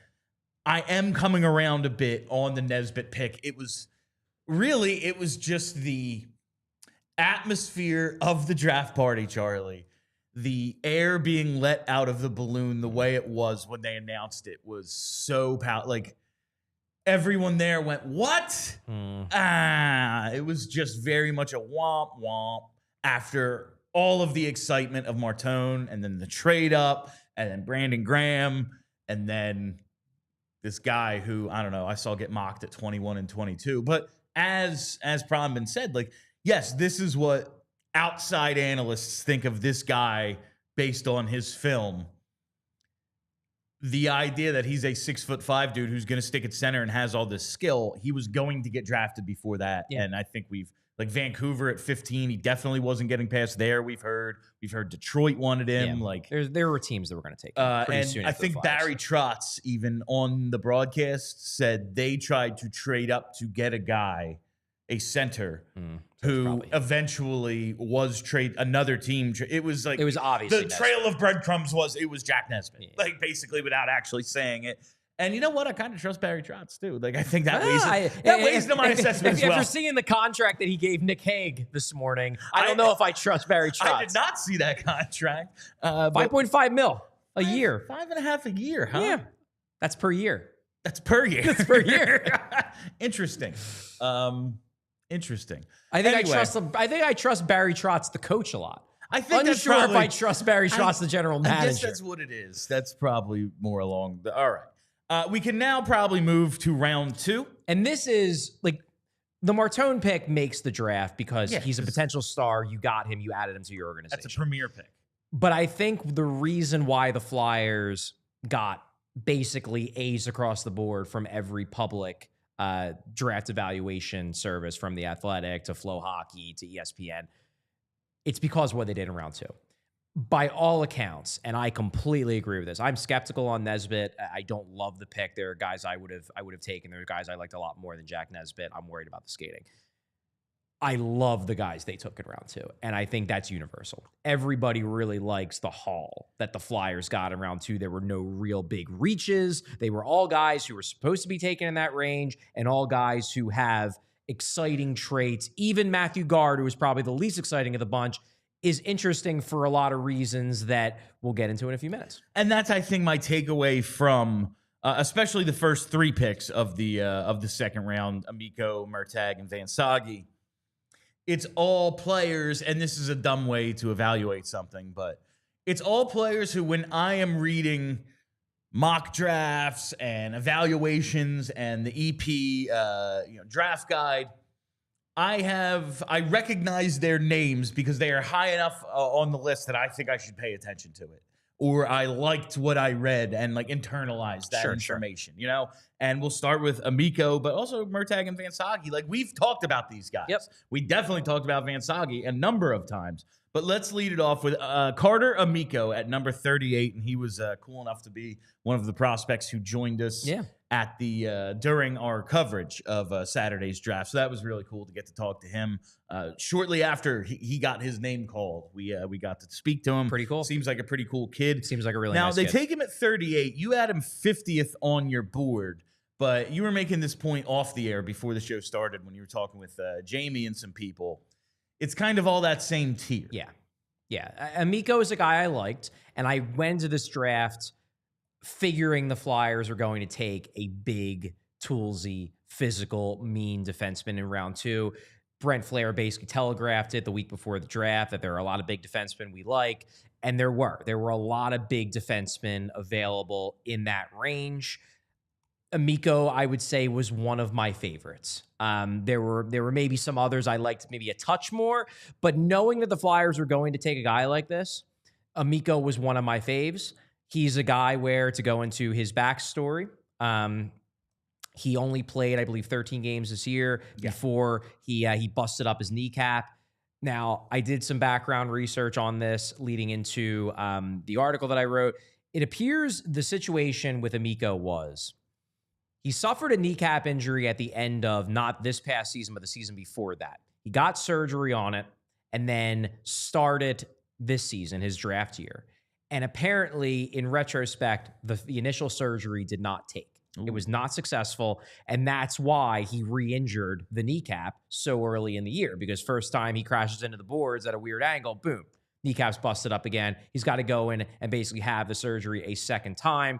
I am coming around a bit on the Nesbitt pick. It was just the atmosphere of the draft party, Charlie. The air being let out of the balloon the way it was when they announced it was so like everyone there went, what? It was just very much a womp womp after all of the excitement of Martone and then the trade up and then Brandon Graham and then this guy who, I don't know, I saw get mocked at 21 and 22. But as Pronman said, like, yes, this is what outside analysts think of this guy based on his film. The idea that he's a 6'5" dude who's going to stick at center and has all this skill, he was going to get drafted before that. Yeah. And I think like Vancouver at 15, he definitely wasn't getting past there. We've heard Detroit wanted him. Yeah. Like there were teams that were going to take him pretty soon. I think Barry Trotz, even on the broadcast, said they tried to trade up to get a guy, a center, who eventually was another team. It was obviously the trail of breadcrumbs was Jack Nesbitt, like basically without actually saying it. And you know what? I kind of trust Barry Trotz too. Like I think that weighs into my assessment as well. After seeing the contract that he gave Nick Hague this morning, I don't know if I trust Barry Trotz. I did not see that contract. 5.5 mil a year. 5.5 a year, huh? Yeah. That's per year. That's per year. That's per year. Interesting. Interesting. I think I trust Barry Trotz, the coach, a lot. I think if I trust Barry Trotz, the general manager. I guess that's what it is. That's probably more along the. All right. We can now probably move to round 2. And this is like the Martone pick makes the draft because he's a potential star. You got him. You added him to your organization. That's a premier pick. But I think the reason why the Flyers got basically A's across the board from every public draft evaluation service, from The Athletic to Flow Hockey to ESPN, it's because of what they did in round 2. By all accounts, and I completely agree with this, I'm skeptical on Nesbitt. I don't love the pick. There are guys I would have taken. There are guys I liked a lot more than Jack Nesbitt. I'm worried about the skating. I love the guys they took in round 2, and I think that's universal. Everybody really likes the haul that the Flyers got in round 2. There were no real big reaches. They were all guys who were supposed to be taken in that range, and all guys who have exciting traits. Even Matthew Gard, who was probably the least exciting of the bunch, is interesting for a lot of reasons that we'll get into in a few minutes. And that's, I think, my takeaway from especially the first 3 picks of the second round, Amico, Murtagh, and Vansaghi. It's all players, and this is a dumb way to evaluate something, but it's all players who, when I am reading mock drafts and evaluations and the EP draft guide, I recognize their names because they are high enough on the list that I think I should pay attention to it. or I liked what I read and like internalized that information, you know? And we'll start with Amico, but also Murtagh and Vansaghi. Like, we've talked about these guys. Yep. We definitely talked about Vansaghi a number of times. But let's lead it off with Carter Amico at number 38, and he was cool enough to be one of the prospects who joined us at the during our coverage of Saturday's draft. So that was really cool to get to talk to him. Shortly after he got his name called, we got to speak to him. Pretty cool. Seems like a pretty cool kid. Seems like a really now nice they kid. take him at 38. You had him 50th on your board. But you were making this point off the air before the show started when you were talking with Jamie and some people. It's kind of all that same tier. Yeah. Amico is a guy I liked, and I went to this draft figuring the Flyers were going to take a big, toolsy, physical, mean defenseman in round 2. Brent Flair basically telegraphed it the week before the draft that there are a lot of big defensemen we like, and there were a lot of big defensemen available in that range. Amico, I would say, was one of my favorites. There were maybe some others I liked maybe a touch more, but knowing that the Flyers were going to take a guy like this, Amico was one of my faves. He's a guy where, to go into his backstory, he only played, I believe, 13 games this year before he busted up his kneecap. Now, I did some background research on this leading into the article that I wrote. It appears the situation with Amico was he suffered a kneecap injury at the end of not this past season, but the season before that. He got surgery on it and then started this season, his draft year. And apparently, in retrospect, the initial surgery did not take. Ooh. It was not successful, and that's why he re-injured the kneecap so early in the year, because first time he crashes into the boards at a weird angle, boom, kneecap's busted up again. He's got to go in and basically have the surgery a second time.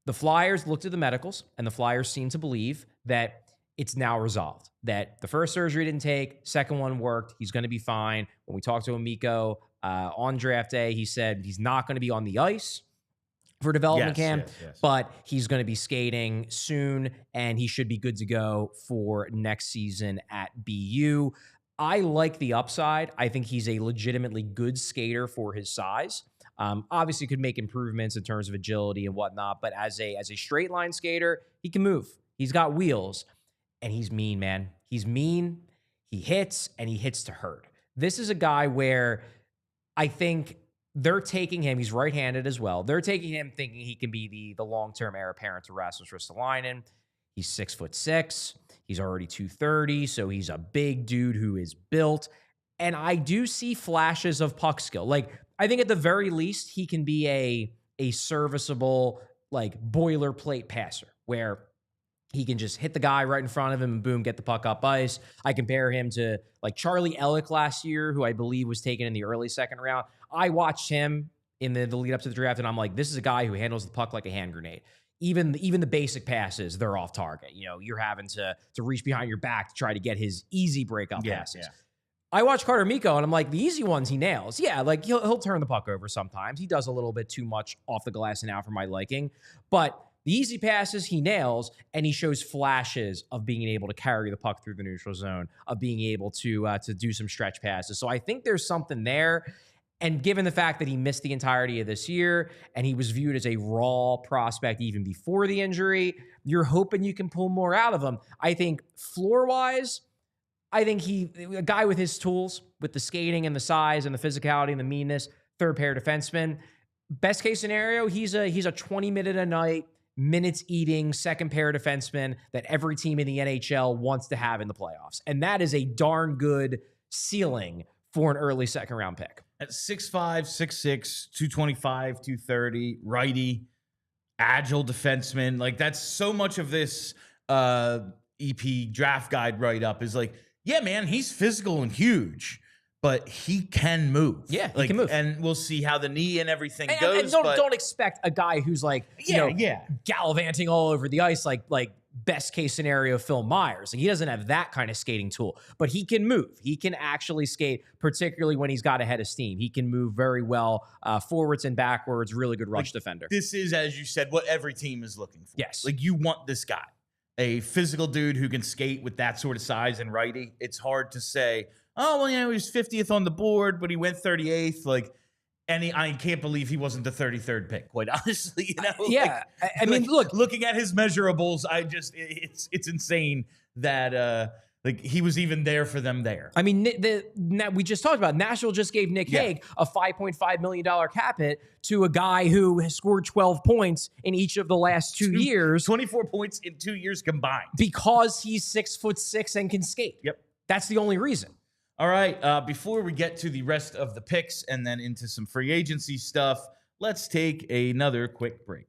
The Flyers looked at the medicals, and the Flyers seem to believe that it's now resolved, that the first surgery didn't take, second one worked, he's going to be fine. When we talked to Amico on draft day, he said he's not going to be on the ice for development camp, but he's going to be skating soon, and he should be good to go for next season at BU. I like the upside. I think he's a legitimately good skater for his size. Obviously could make improvements in terms of agility and whatnot, but as a straight line skater, he can move. He's got wheels, and he's mean, man. He's mean, he hits, and he hits to hurt. This is a guy where I think they're taking him, he's right-handed as well. They're taking him thinking he can be the long-term heir apparent to Rasmus Ristolainen. He's 6'6". He's already 230, so he's a big dude who is built. And I do see flashes of puck skill. Like, I think at the very least, he can be a serviceable, like, boilerplate passer where he can just hit the guy right in front of him and boom, get the puck up ice. I compare him to like Charlie Ellick last year, who I believe was taken in the early second round. I watched him in the lead up to the draft, and I'm like, this is a guy who handles the puck like a hand grenade. Even the basic passes, they're off target. You know, you're having to reach behind your back to try to get his easy breakup passes. Yeah. I watch Carter Amico, and I'm like, the easy ones he nails. Yeah, like he'll turn the puck over sometimes. He does a little bit too much off the glass and out for my liking. But the easy passes he nails, and he shows flashes of being able to carry the puck through the neutral zone, of being able to do some stretch passes. So I think there's something there. And given the fact that he missed the entirety of this year and he was viewed as a raw prospect even before the injury, you're hoping you can pull more out of him. I think floor-wise, I think a guy with his tools, with the skating and the size and the physicality and the meanness, third pair defenseman. Best case scenario, he's a 20-minute a night, minutes eating second pair defenseman that every team in the NHL wants to have in the playoffs. And that is a darn good ceiling for an early second round pick. At 6'5", 6'6", 225, 230, righty, agile defenseman. Like, that's so much of this EP draft guide write-up is like, yeah, man, he's physical and huge, but he can move. Yeah, like, he can move. And we'll see how the knee and everything goes. And don't expect a guy who's like, gallivanting all over the ice like best case scenario Phil Myers. Like, he doesn't have that kind of skating tool, but he can move. He can actually skate, particularly when he's got a head of steam. He can move very well forwards and backwards, really good rush defender. This is, as you said, what every team is looking for. Yes. Like, you want this guy, a physical dude who can skate with that sort of size and righty. It's hard to say, oh, well, he was 50th on the board, but he went 38th. Like, And I can't believe he wasn't the 33rd pick, quite honestly. Yeah. I mean, look, looking at his measurables, it's insane that like he was even there for them there. I mean, we just talked about Nashville just gave Nick Hague a $5.5 million cap hit to a guy who has scored 12 points in each of the last 2 years. 24 points in 2 years combined. Because he's 6'6" and can skate. Yep. That's the only reason. All right. Before we get to the rest of the picks and then into some free agency stuff, let's take another quick break.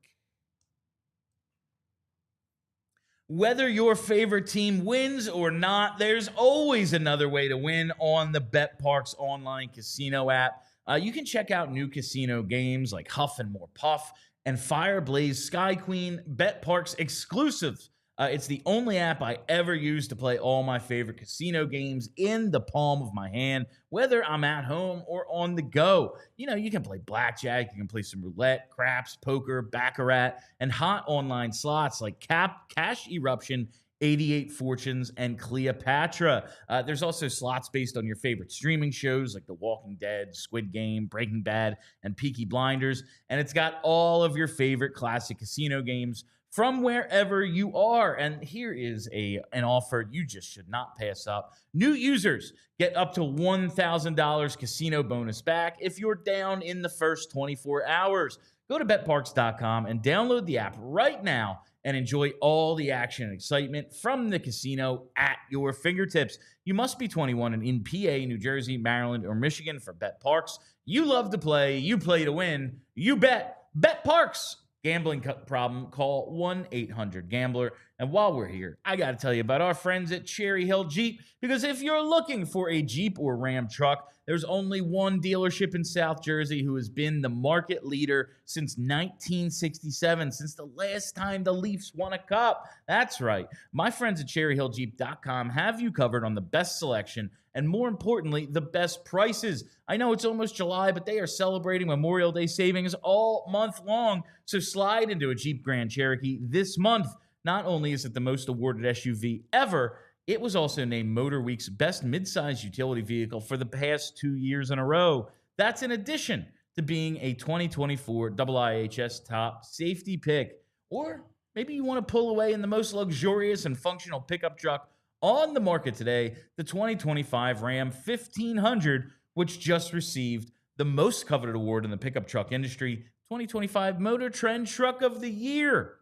Whether your favorite team wins or not, there's always another way to win on the BetParx online casino app. You can check out new casino games like Huff and More Puff and Fireblaze Sky Queen, BetParx exclusives. It's the only app I ever use to play all my favorite casino games in the palm of my hand, whether I'm at home or on the go. You know, you can play blackjack, you can play some roulette, craps, poker, baccarat, and hot online slots like Cash Eruption, 88 Fortunes, and Cleopatra. There's also slots based on your favorite streaming shows like The Walking Dead, Squid Game, Breaking Bad, and Peaky Blinders. And it's got all of your favorite classic casino games from wherever you are. And here is an offer you just should not pass up. New users get up to $1,000 casino bonus back if you're down in the first 24 hours. Go to betparx.com and download the app right now and enjoy all the action and excitement from the casino at your fingertips. You must be 21 and in PA, New Jersey, Maryland, or Michigan for BetParx. You love to play. You play to win. You bet. BetParx. Gambling problem, call 1-800-GAMBLER. And while we're here, I got to tell you about our friends at Cherry Hill Jeep, because if you're looking for a Jeep or Ram truck, there's only one dealership in South Jersey who has been the market leader since 1967, since the last time the Leafs won a cup. That's right. My friends at CherryHillJeep.com have you covered on the best selection and, more importantly, the best prices. I know it's almost July, but they are celebrating Memorial Day savings all month long. So slide into a Jeep Grand Cherokee this month. Not only is it the most awarded SUV ever, it was also named Motor Week's best midsize utility vehicle for the past 2 years in a row. That's in addition to being a 2024 IIHS top safety pick. Or maybe you want to pull away in the most luxurious and functional pickup truck on the market today, the 2025 Ram 1500, which just received the most coveted award in the pickup truck industry, 2025 Motor Trend Truck of the Year.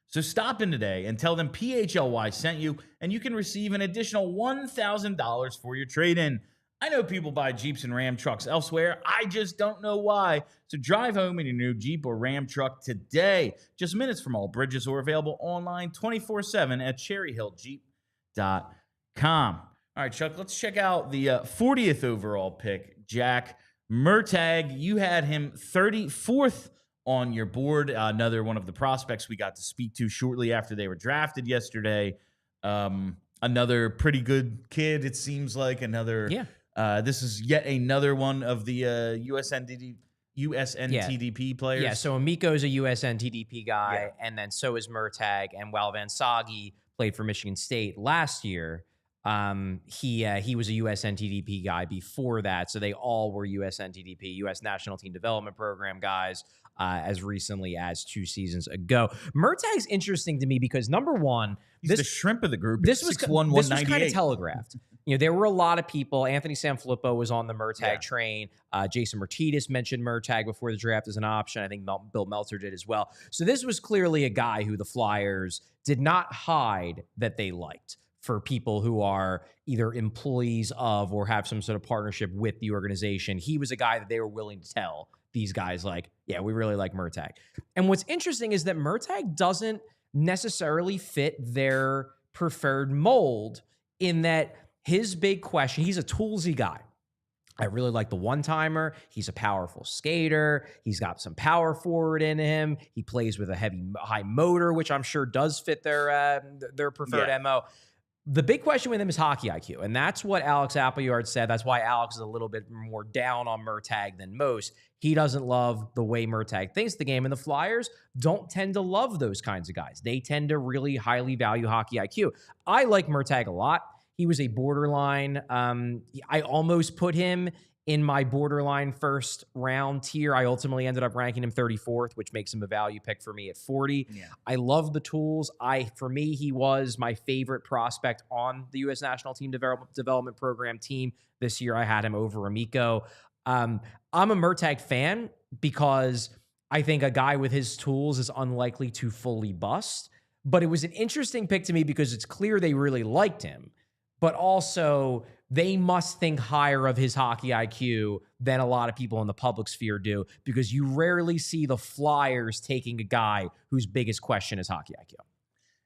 So stop in today and tell them PHLY sent you, and you can receive an additional $1,000 for your trade-in. I know people buy Jeeps and Ram trucks elsewhere. I just don't know why. So drive home in your new Jeep or Ram truck today. Just minutes from all bridges, or available online 24/7 at cherryhilljeep.com. All right, Chuck, let's check out the 40th overall pick, Jack Murtagh. You had him 34th on your board. Another one of the prospects we got to speak to shortly after they were drafted yesterday. Another pretty good kid, it seems like. This is yet another one of the USNTDP players. Yeah, so Amico is a USNTDP guy, and then so is Murtagh. And while Vansaghi played for Michigan State last year, he was a USNTDP guy before that. So they all were USNTDP, U.S. National Team Development Program guys, as recently as 2 seasons ago. Murtagh's interesting to me because, number one, he's the shrimp of the group. This was kind of telegraphed. You know, there were a lot of people. Anthony Sanfilippo was on the Murtagh train. Jason Martinez mentioned Murtagh before the draft as an option. I think Bill Meltzer did as well. So this was clearly a guy who the Flyers did not hide that they liked for people who are either employees of or have some sort of partnership with the organization. He was a guy that they were willing to tell these guys, like, yeah, we really like Murtagh. And what's interesting is that Murtagh doesn't necessarily fit their preferred mold, in that his big question, he's a toolsy guy. I really like the one-timer. He's a powerful skater. He's got some power forward in him. He plays with a high motor, which I'm sure does fit their preferred MO. The big question with him is hockey IQ, and that's what Alex Appleyard said. That's why Alex is a little bit more down on Murtagh than most. He doesn't love the way Murtagh thinks the game, and the Flyers don't tend to love those kinds of guys. They tend to really highly value hockey IQ. I like Murtagh a lot. He was a borderline. I almost put him in my borderline first round tier. I ultimately ended up ranking him 34th, which makes him a value pick for me at 40. Yeah. I love the tools. For me, he was my favorite prospect on the U.S. National Team Development Program team this year. I had him over Amico. I'm a Murtagh fan because I think a guy with his tools is unlikely to fully bust. But it was an interesting pick to me because it's clear they really liked him, but also they must think higher of his hockey IQ than a lot of people in the public sphere do, because you rarely see the Flyers taking a guy whose biggest question is hockey IQ.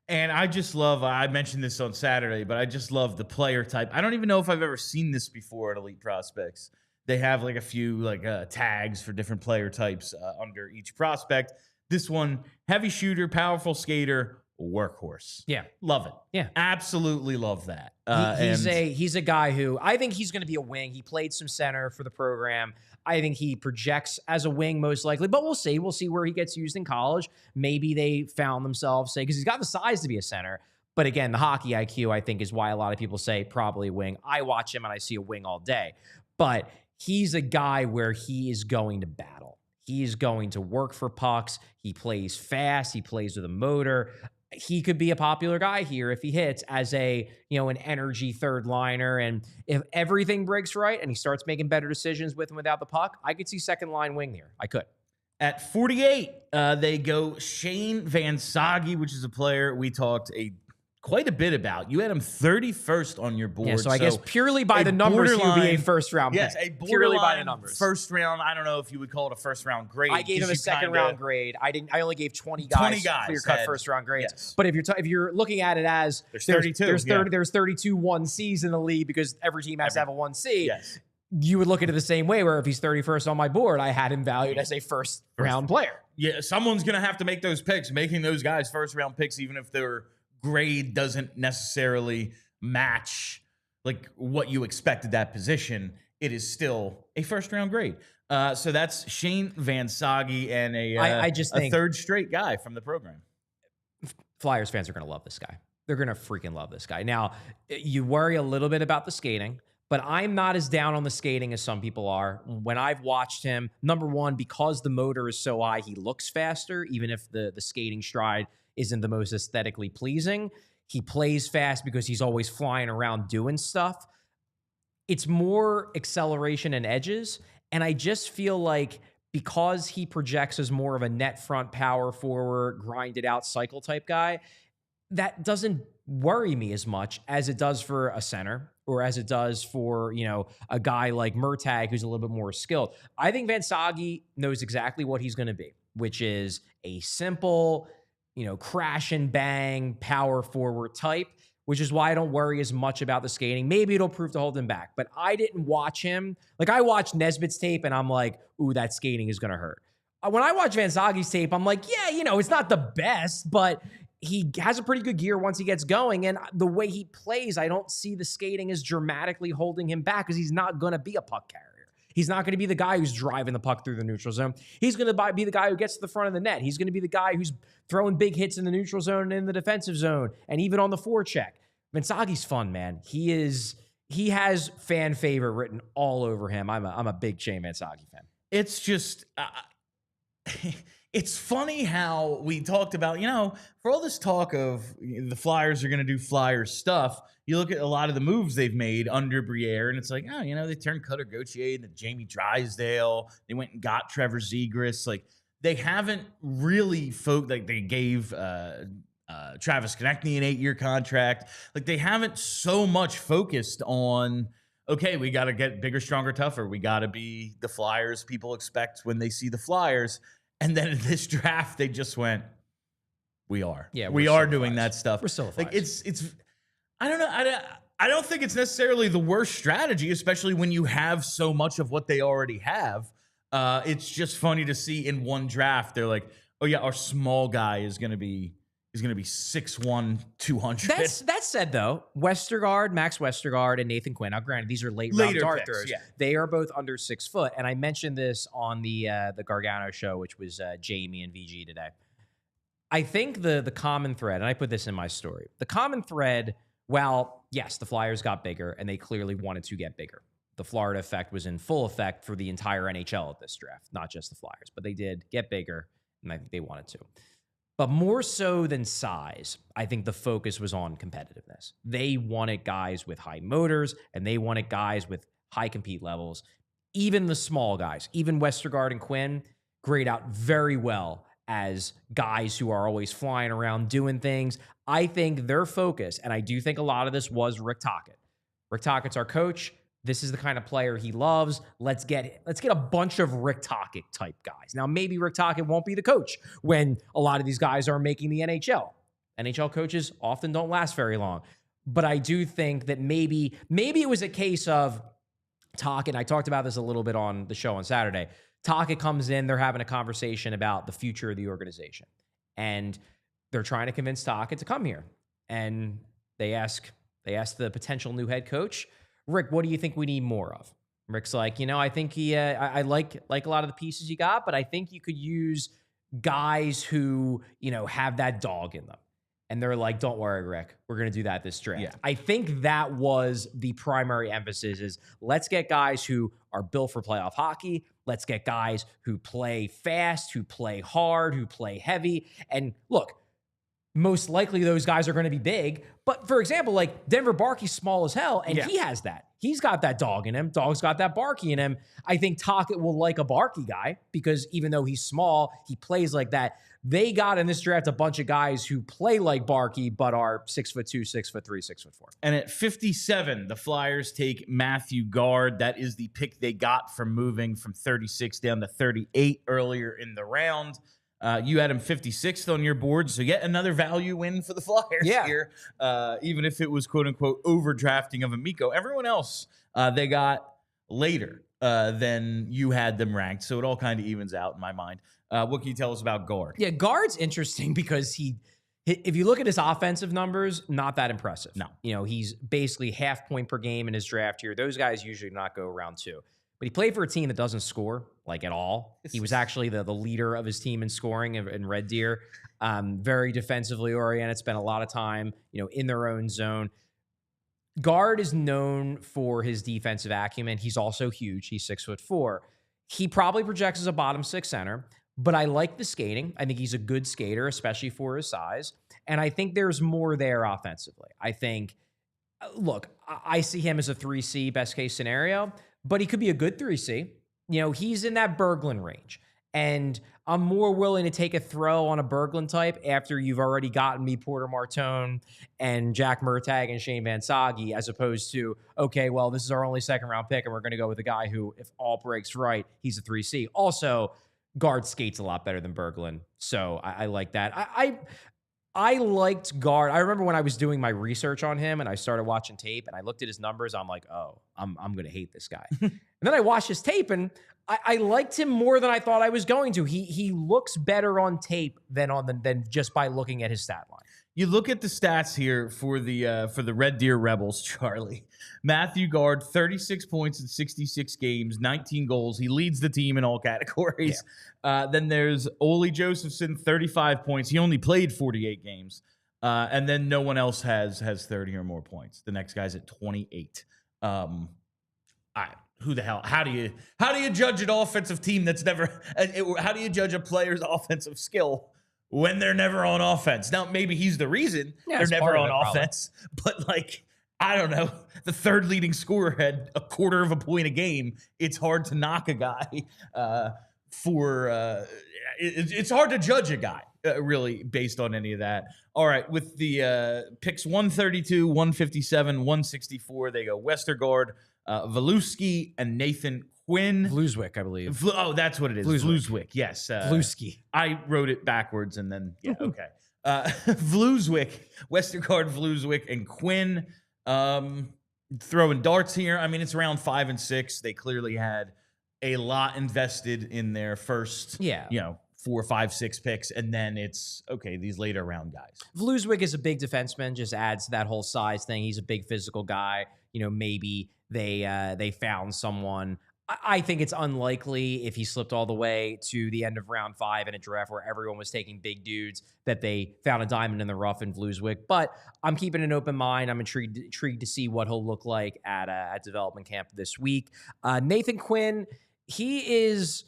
And I just love, I mentioned this on Saturday, but I just love the player type. I don't even know if I've ever seen this before at Elite Prospects. They have like a few tags for different player types under each prospect. This one, heavy shooter, powerful skater, workhorse. Yeah. Love it. Yeah. Absolutely love that. He's a guy who I think he's going to be a wing. He played some center for the program. I think he projects as a wing most likely, but we'll see. We'll see where he gets used in college. Maybe they found themselves, because he's got the size to be a center. But again, the hockey IQ, I think, is why a lot of people say probably a wing. I watch him and I see a wing all day. But he's a guy where he is going to battle. He is going to work for pucks. He plays fast. He plays with a motor. He could be a popular guy here if he hits as an energy third liner. And if everything breaks right and he starts making better decisions with and without the puck, I could see second line wing here. I could. At 48, they go Shane Vansaghi, which is a player we talked quite a bit about. You had him 31st on your board. Yeah, so I guess purely by the numbers, he would be a first round pick. Yes, a borderline purely by the numbers. First round. I don't know if you would call it a first round grade. I gave him a second round grade. I only gave 20 guys clear cut first round grades. Yes. But if you're looking at it as there's 32, there's 32 1Cs in the league because every team has to have a 1C. Yes. You would look at it the same way, where if he's 31st on my board, I had him valued as a first round player. Yeah, someone's gonna have to make those picks. Making those guys first round picks, even if their grade doesn't necessarily match like what you expected that position, it is still a first round grade. So that's Shane Vansaghi and I just think a third straight guy from the program. Flyers fans are going to love this guy. They're going to freaking love this guy. Now, you worry a little bit about the skating, but I'm not as down on the skating as some people are. When I've watched him, number one, because the motor is so high, he looks faster, even if the skating stride isn't the most aesthetically pleasing. He plays fast because he's always flying around doing stuff. It's more acceleration and edges. And I just feel like because he projects as more of a net front power forward, grinded out cycle type guy, that doesn't worry me as much as it does for a center or as it does for, a guy like Murtagh, who's a little bit more skilled. I think Vansaghi knows exactly what he's going to be, which is a simple, crash and bang power forward type, which is why I don't worry as much about the skating. Maybe it'll prove to hold him back, but I didn't watch him. Like, I watched Nesbitt's tape and I'm like, ooh, that skating is going to hurt. When I watch Vansaghi's tape, I'm like, yeah, it's not the best, but he has a pretty good gear once he gets going. And the way he plays, I don't see the skating as dramatically holding him back because he's not going to be a puck carrier. He's not going to be the guy who's driving the puck through the neutral zone. He's going to be the guy who gets to the front of the net. He's going to be the guy who's throwing big hits in the neutral zone and in the defensive zone and even on the forecheck. Vansaghi's fun, man. He has fan favorite written all over him. I'm a big Shane Vansaghi fan. It's just it's funny how we talked about, for all this talk of the Flyers are going to do Flyers stuff, you look at a lot of the moves they've made under Briere, and it's like, they turned Cutter Gauthier into Jamie Drysdale. They went and got Trevor Zegras. Like, they haven't really they gave Travis Konechny an 8-year contract. Like, they haven't so much focused on, okay, we got to get bigger, stronger, tougher. We got to be the Flyers people expect when they see the Flyers. And then in this draft, they just went, we are. Yeah, we are doing that stuff. We're still like it's. I don't know. I don't think it's necessarily the worst strategy, especially when you have so much of what they already have. It's just funny to see in one draft they're like, oh yeah, our small guy is gonna be 6'1", 200. That said, though, Max Westergard, and Nathan Quinn. Now, granted, these are later dart throwers. Yeah. They are both under 6 foot, and I mentioned this on the Gargano show, which was Jamie and VG today. I think the common thread, and I put this in my story, the common thread. Well, yes, the Flyers got bigger, and they clearly wanted to get bigger. the Florida effect was in full effect for the entire NHL at this draft, not just the Flyers. But they did get bigger, and I think they wanted to. But more so than size, I think the focus was on competitiveness. They wanted guys with high motors, and they wanted guys with high compete levels. Even the small guys, even Westergard and Quinn, grade out very well as guys who are always flying around doing things. I think their focus, and I do think a lot of this was Rick Tocchet. Rick Tocchett's our coach. This is the kind of player he loves. Let's get a bunch of Rick Tocchet type guys. Now, maybe Rick Tocchet won't be the coach when a lot of these guys are making the NHL. NHL coaches often don't last very long. But I do think that maybe it was a case of Tocchet. I talked about this a little bit on the show on Saturday. Tocchet comes in, they're having a conversation about the future of the organization. And they're trying to convince Tocchet to come here. And they ask the potential new head coach, Rick, what do you think we need more of? Rick's like, I think I like a lot of the pieces you got, but I think you could use guys who, have that dog in them. And they're like, don't worry, Rick, we're going to do that this draft. Yeah. I think that was the primary emphasis is let's get guys who are built for playoff hockey. Let's get guys who play fast, who play hard, who play heavy. And look, most likely those guys are going to be big. But for example, like Denver Barkey's small as hell, and he has that. He's got that dog in him. Dog's got that Barkey in him. I think Tocchet will like a Barkey guy because even though he's small, he plays like that. They got in this draft a bunch of guys who play like Barkey, but are 6'2", 6'3", 6'4". And at 57, the Flyers take Matthew Gard. That is the pick they got from moving from 36 down to 38 earlier in the round. You had him 56th on your board, so yet another value win for the Flyers here, even if it was quote-unquote overdrafting of Amico. Everyone else they got later than you had them ranked, so it all kind of evens out in my mind. What can you tell us about Gard? Yeah, Gard's interesting because if you look at his offensive numbers, not that impressive. No. He's basically half point per game in his draft here. Those guys usually not go around two. But he played for a team that doesn't score, like, at all. He was actually the leader of his team in scoring in Red Deer. Very defensively oriented, spent a lot of time, in their own zone. Gard is known for his defensive acumen. He's also huge. He's 6'4". He probably projects as a bottom six center, but I like the skating. I think he's a good skater, especially for his size. And I think there's more there offensively. I think, look, I see him as a 3C best case scenario, but he could be a good 3C. He's in that Berglund range. And I'm more willing to take a throw on a Berglund type after you've already gotten me Porter Martone and Jack Murtagh and Shane Vansaghi, as opposed to, okay, well, this is our only second round pick, and we're going to go with a guy who, if all breaks right, he's a 3C. Also, Gard skates a lot better than Berglund. So I like that. I liked Gard. I remember when I was doing my research on him and I started watching tape and I looked at his numbers. I'm like, oh, I'm going to hate this guy. And then I watched his tape and I liked him more than I thought I was going to. He looks better on tape than just by looking at his stat line. You look at the stats here for the Red Deer Rebels, Charlie. Matthew Gard, 36 points in 66 games, 19 goals. He leads the team in all categories. Yeah. Then there's Ole Josephson, 35 points. He only played 48 games. And then no one else has 30 or more points. The next guy's at 28. Who the hell? How do you judge an offensive team that's never? How do you judge a player's offensive skill when they're never on offense? Now, maybe he's the reason they're never on offense, but I don't know. The third leading scorer had a quarter of a point a game. It's hard to knock a guy it's hard to judge a guy really based on any of that. All right, with the picks 132, 157, 164, they go Westergard, Vlooswyk, and Nathan Quinn. Vlooswyk, I believe. That's what it is. Vlooswyk, yes. Vloosky. I wrote it backwards and then, okay. Vlooswyk, Westergard, Vlooswyk, and Quinn. Throwing darts here. I mean, it's round 5 and 6. They clearly had a lot invested in their first, 4, 5, 6 picks, and then it's okay. These later round guys. Vlooswyk is a big defenseman. Just adds to that whole size thing. He's a big physical guy. Maybe they found someone. I think it's unlikely if he slipped all the way to the end of round 5 in a draft where everyone was taking big dudes that they found a diamond in the rough in Vlooswyk. But I'm keeping an open mind. I'm intrigued to see what he'll look like at development camp this week. Nathan Quinn, he is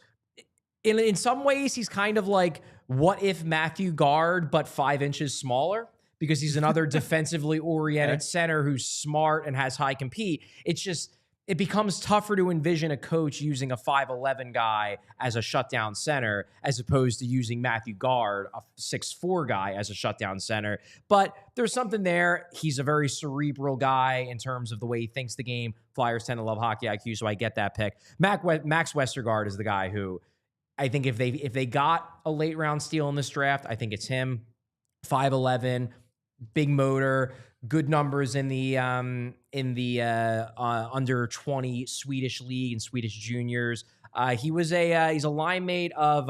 in some ways he's kind of like what if Matthew Gard but 5 inches smaller, because he's another defensively oriented center who's smart and has high compete. It becomes tougher to envision a coach using a 5'11" guy as a shutdown center as opposed to using Matthew Gard, a 6'4" guy, as a shutdown center. But there's something there. He's a very cerebral guy in terms of the way he thinks the game. Flyers tend to love hockey IQ, so I get that pick. Max Westergard is the guy who I think if they got a late round steal in this draft, I think it's him. 5'11", big motor, good numbers in the under 20 Swedish league and Swedish juniors. He's a line mate of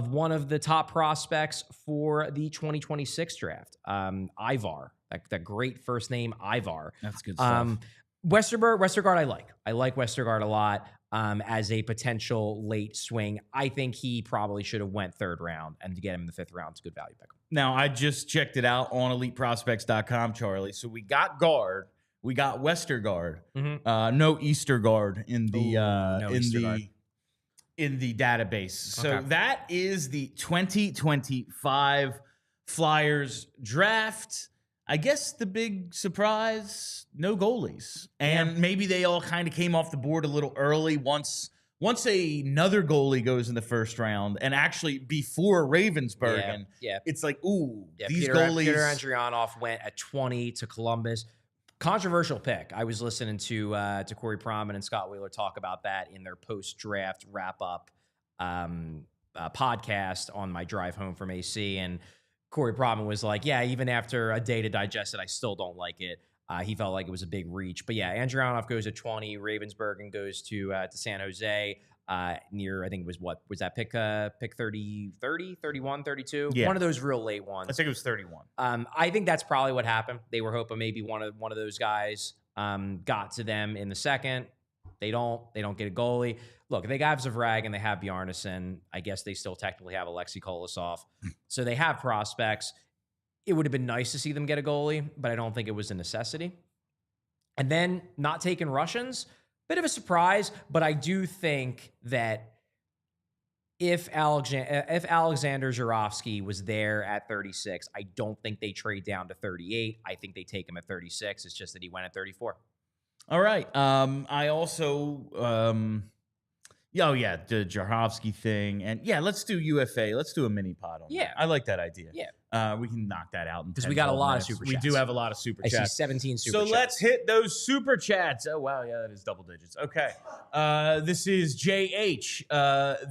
one of the top prospects for the 2026 draft, Ivar. That great first name, Ivar. That's good stuff. Westergard, I like Westergard a lot. As a potential late swing, I think he probably should have went 3rd round, and to get him in the 5th round, it's a good value pick. Now, I just checked it out on eliteprospects.com, Charlie. So we got Gard, we got Westergard, no Eastergard in the database. So that is the 2025 Flyers draft. I guess the big surprise, no goalies. And maybe they all kind of came off the board a little early once another goalie goes in the 1st round, and actually before Ravensburg. It's like, these goalies. Peter Andrianov went at 20 to Columbus. Controversial pick. I was listening to Corey Pronman and Scott Wheeler talk about that in their post-draft wrap-up podcast on my drive home from AC, and Corey Pronman was like, even after a day to digest it, I still don't like it. He felt like it was a big reach. But Andrianov goes at 20. Ravensburg goes to San Jose near, I think it was was that pick 30, 31, 32? Yeah. One of those real late ones. I think it was 31. I think that's probably what happened. They were hoping maybe one of those guys got to them in the 2nd. They don't get a goalie. Look, they have Zavrag and they have Bjarnason. I guess they still technically have Alexei Kolosov. So they have prospects. It would have been nice to see them get a goalie, but I don't think it was a necessity. And then not taking Russians, bit of a surprise, but I do think that if Alexander Zhuravsky was there at 36, I don't think they trade down to 38. I think they take him at 36. It's just that he went at 34. All right. I also the Zhuravsky thing, and let's do UFA. Let's do a mini pod on that. I like that idea. We can knock that out because we got a lot of super chats. We do have a lot of super chats. I see 17 super chats. So let's hit those super chats. Oh wow, that is double digits. Okay, this is JH.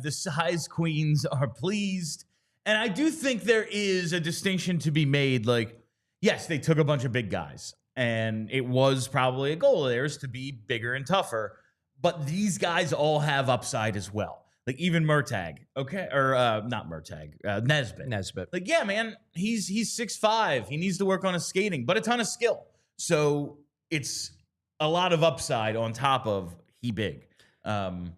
The size queens are pleased, and I do think there is a distinction to be made. Like, yes, they took a bunch of big guys, and it was probably a goal of theirs to be bigger and tougher. But these guys all have upside as well. Like even Murtagh, not Murtagh, Nesbitt. Like, man, he's 6'5". He needs to work on his skating, but a ton of skill. So it's a lot of upside on top of he big. Right.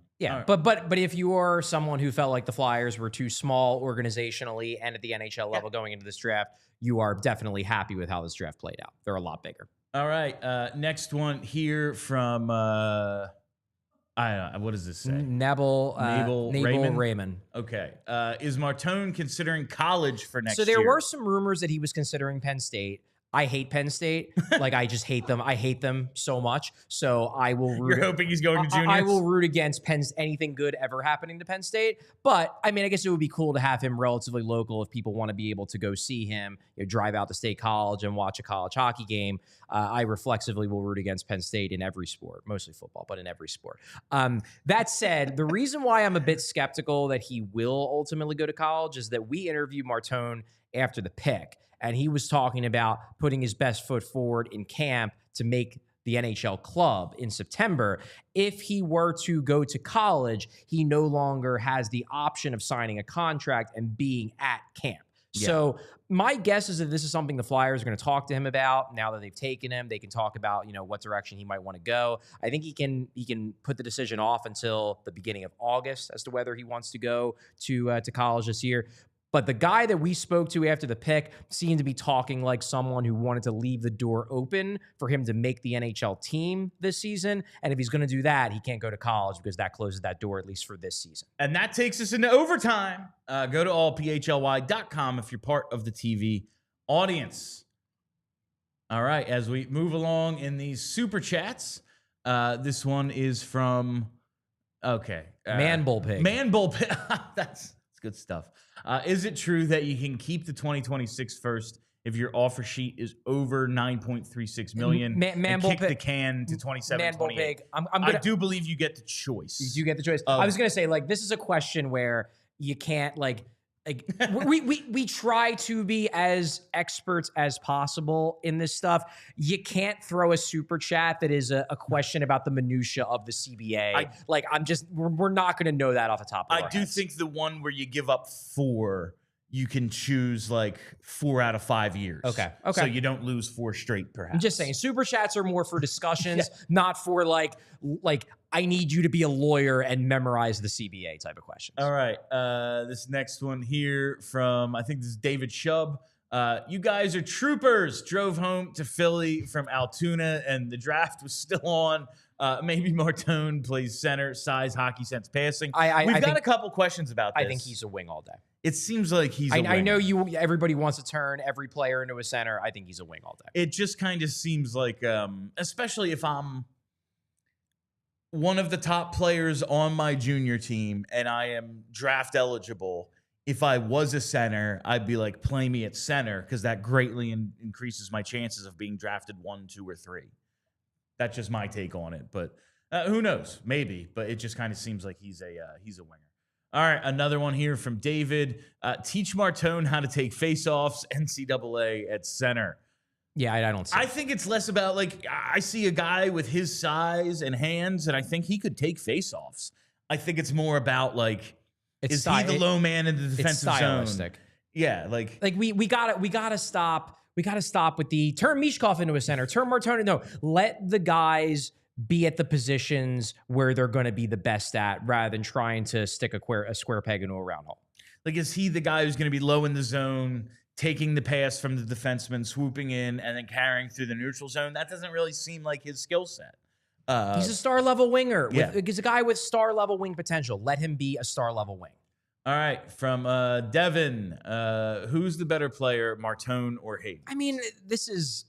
But if you are someone who felt like the Flyers were too small organizationally and at the NHL level going into this draft, you are definitely happy with how this draft played out. They're a lot bigger. All right. Next one here from I don't know. What does this say? Nabel Raymond. Okay. Is Martone considering college for next year? So there were some rumors that he was considering Penn State. I hate Penn State. Like, I just hate them. I hate them so much. So I will root. You're hoping he's going to juniors? I will root against anything good ever happening to Penn State. But, I mean, I guess it would be cool to have him relatively local if people want to be able to go see him, drive out to State College and watch a college hockey game. I reflexively will root against Penn State in every sport, mostly football, but in every sport. That said, the reason why I'm a bit skeptical that he will ultimately go to college is that we interviewed Martone after the pick. And he was talking about putting his best foot forward in camp to make the NHL club in September. If he were to go to college, he no longer has the option of signing a contract and being at camp. Yeah. So my guess is that this is something the Flyers are going to talk to him about now that they've taken him. They can talk about, what direction he might want to go. I think he can put the decision off until the beginning of August as to whether he wants to go to college this year. But the guy that we spoke to after the pick seemed to be talking like someone who wanted to leave the door open for him to make the NHL team this season. And if he's going to do that, he can't go to college because that closes that door, at least for this season. And that takes us into overtime. Go to allphly.com if you're part of the TV audience. All right, as we move along in these super chats, this one is from, Man Bull Pig. Man Bull Pig. That's good stuff. Is it true that you can keep the 2026 first if your offer sheet is over 9.36 million and kick the can to 27, 28? I do believe you get the choice. You do get the choice. I was going to say, this is a question where you can't, we try to be as experts as possible in this stuff. You can't throw a super chat that is a question about the minutia of the CBA. We're not going to know that off the top of our heads. I do think the one where you give up 4, you can choose 4 out of 5 years. Okay. So you don't lose 4 straight, perhaps. I'm just saying, super chats are more for discussions, not for I need you to be a lawyer and memorize the CBA type of questions. All right. This next one here from, I think this is David Shub. You guys are troopers. Drove home to Philly from Altoona, and the draft was still on. Maybe Martone plays center, size, hockey sense, passing. We've got a couple questions about this. I think he's a wing all day. It seems like he's a wing. I know everybody wants to turn every player into a center. I think he's a wing all day. It just kind of seems like, especially if I'm one of the top players on my junior team and I am draft eligible, if I was a center, I'd be like, play me at center, because that greatly increases my chances of being drafted 1, 2, or 3. That's just my take on it. But who knows? Maybe. But it just kind of seems like he's a winger. All right, another one here from David. Teach Martone how to take faceoffs, NCAA at center. Yeah, I don't see I think it's less about, I see a guy with his size and hands, and I think he could take faceoffs. I think it's more about, is he the low man in the defensive zone? Yeah, we gotta stop. We gotta stop with the turn Michkov into a center, turn Martone. No, let the guys be at the positions where they're going to be the best at, rather than trying to stick a square peg into a round hole. Is he the guy who's going to be low in the zone, taking the pass from the defenseman, swooping in, and then carrying through the neutral zone? That doesn't really seem like his skill set. He's a star-level winger. Yeah. He's a guy with star-level wing potential. Let him be a star-level wing. All right, from Devin, who's the better player, Martone or Hagen? I mean, this is,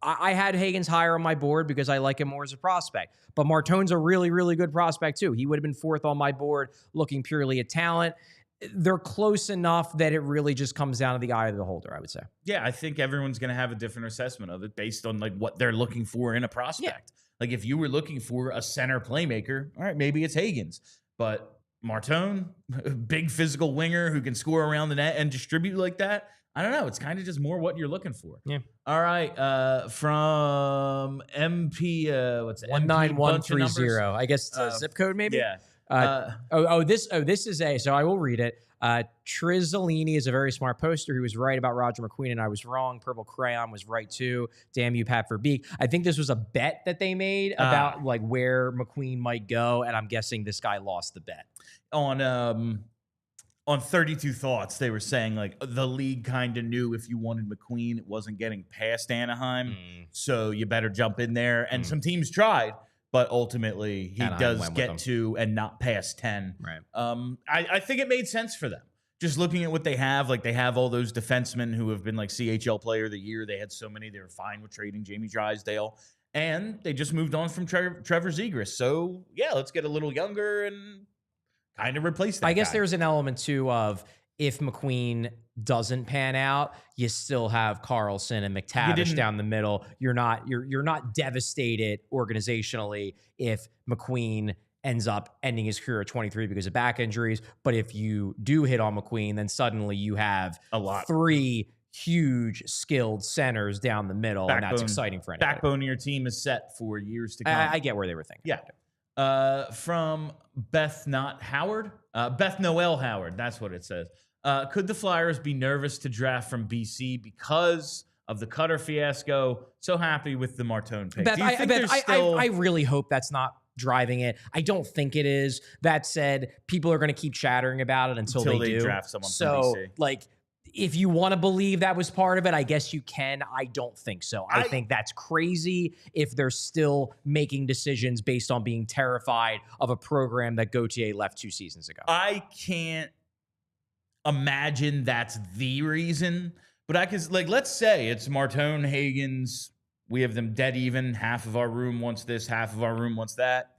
I had Hagen's higher on my board because I like him more as a prospect. But Martone's a really, really good prospect, too. He would have been 4th on my board looking purely at talent. They're close enough that it really just comes down to the eye of the beholder, I would say. Yeah, I think everyone's going to have a different assessment of it based on what they're looking for in a prospect. Yeah. If you were looking for a center playmaker, all right, maybe it's Hagen's. But Martone, big physical winger who can score around the net and distribute like that. I don't know. It's kind of just more what you're looking for. Yeah. All right. From MP, what's it? 19130. I guess it's a zip code, maybe. Yeah. This is so I will read it. Trizzolini is a very smart poster who was right about Roger McQueen, and I was wrong. Purple Crayon was right too. Damn you, Pat Verbeek. I think this was a bet that they made about where McQueen might go, and I'm guessing this guy lost the bet. On 32 Thoughts, they were saying the league kind of knew if you wanted McQueen, it wasn't getting past Anaheim, so you better jump in there. And some teams tried, but ultimately he does get to and not past 10. Right. I think it made sense for them. Just looking at what they have, they have all those defensemen who have been CHL Player of the Year. They had so many. They were fine with trading Jamie Drysdale, and they just moved on from Trevor Zegras. So yeah, let's get a little younger and kind of replace that. I guess guy. there's an element too of if McQueen doesn't pan out, you still have Carlson and McTavish down the middle. You're not devastated organizationally if McQueen ends up ending his career at 23 because of back injuries. But if you do hit on McQueen, then suddenly you have a lot. 3 huge skilled centers down the middle, and that's exciting for anybody. Backbone of your team is set for years to come. I get where they were thinking. Yeah. From Beth Noel Howard. That's what it says. Could the Flyers be nervous to draft from BC because of the Cutter fiasco? So happy with the Martone pick. Beth, Do you think there's still... I really hope that's not driving it. I don't think it is. That said, people are going to keep chattering about it until they do. Draft someone so, from BC. like, if you want to believe that was part of it, I guess you can. I don't think so. I think that's crazy if they're still making decisions based on being terrified of a program that Gauthier left 2 seasons ago. I can't imagine that's the reason, but I could, like, let's say it's Martone, Hagens. We have them dead even. Half of our room wants this, half of our room wants that.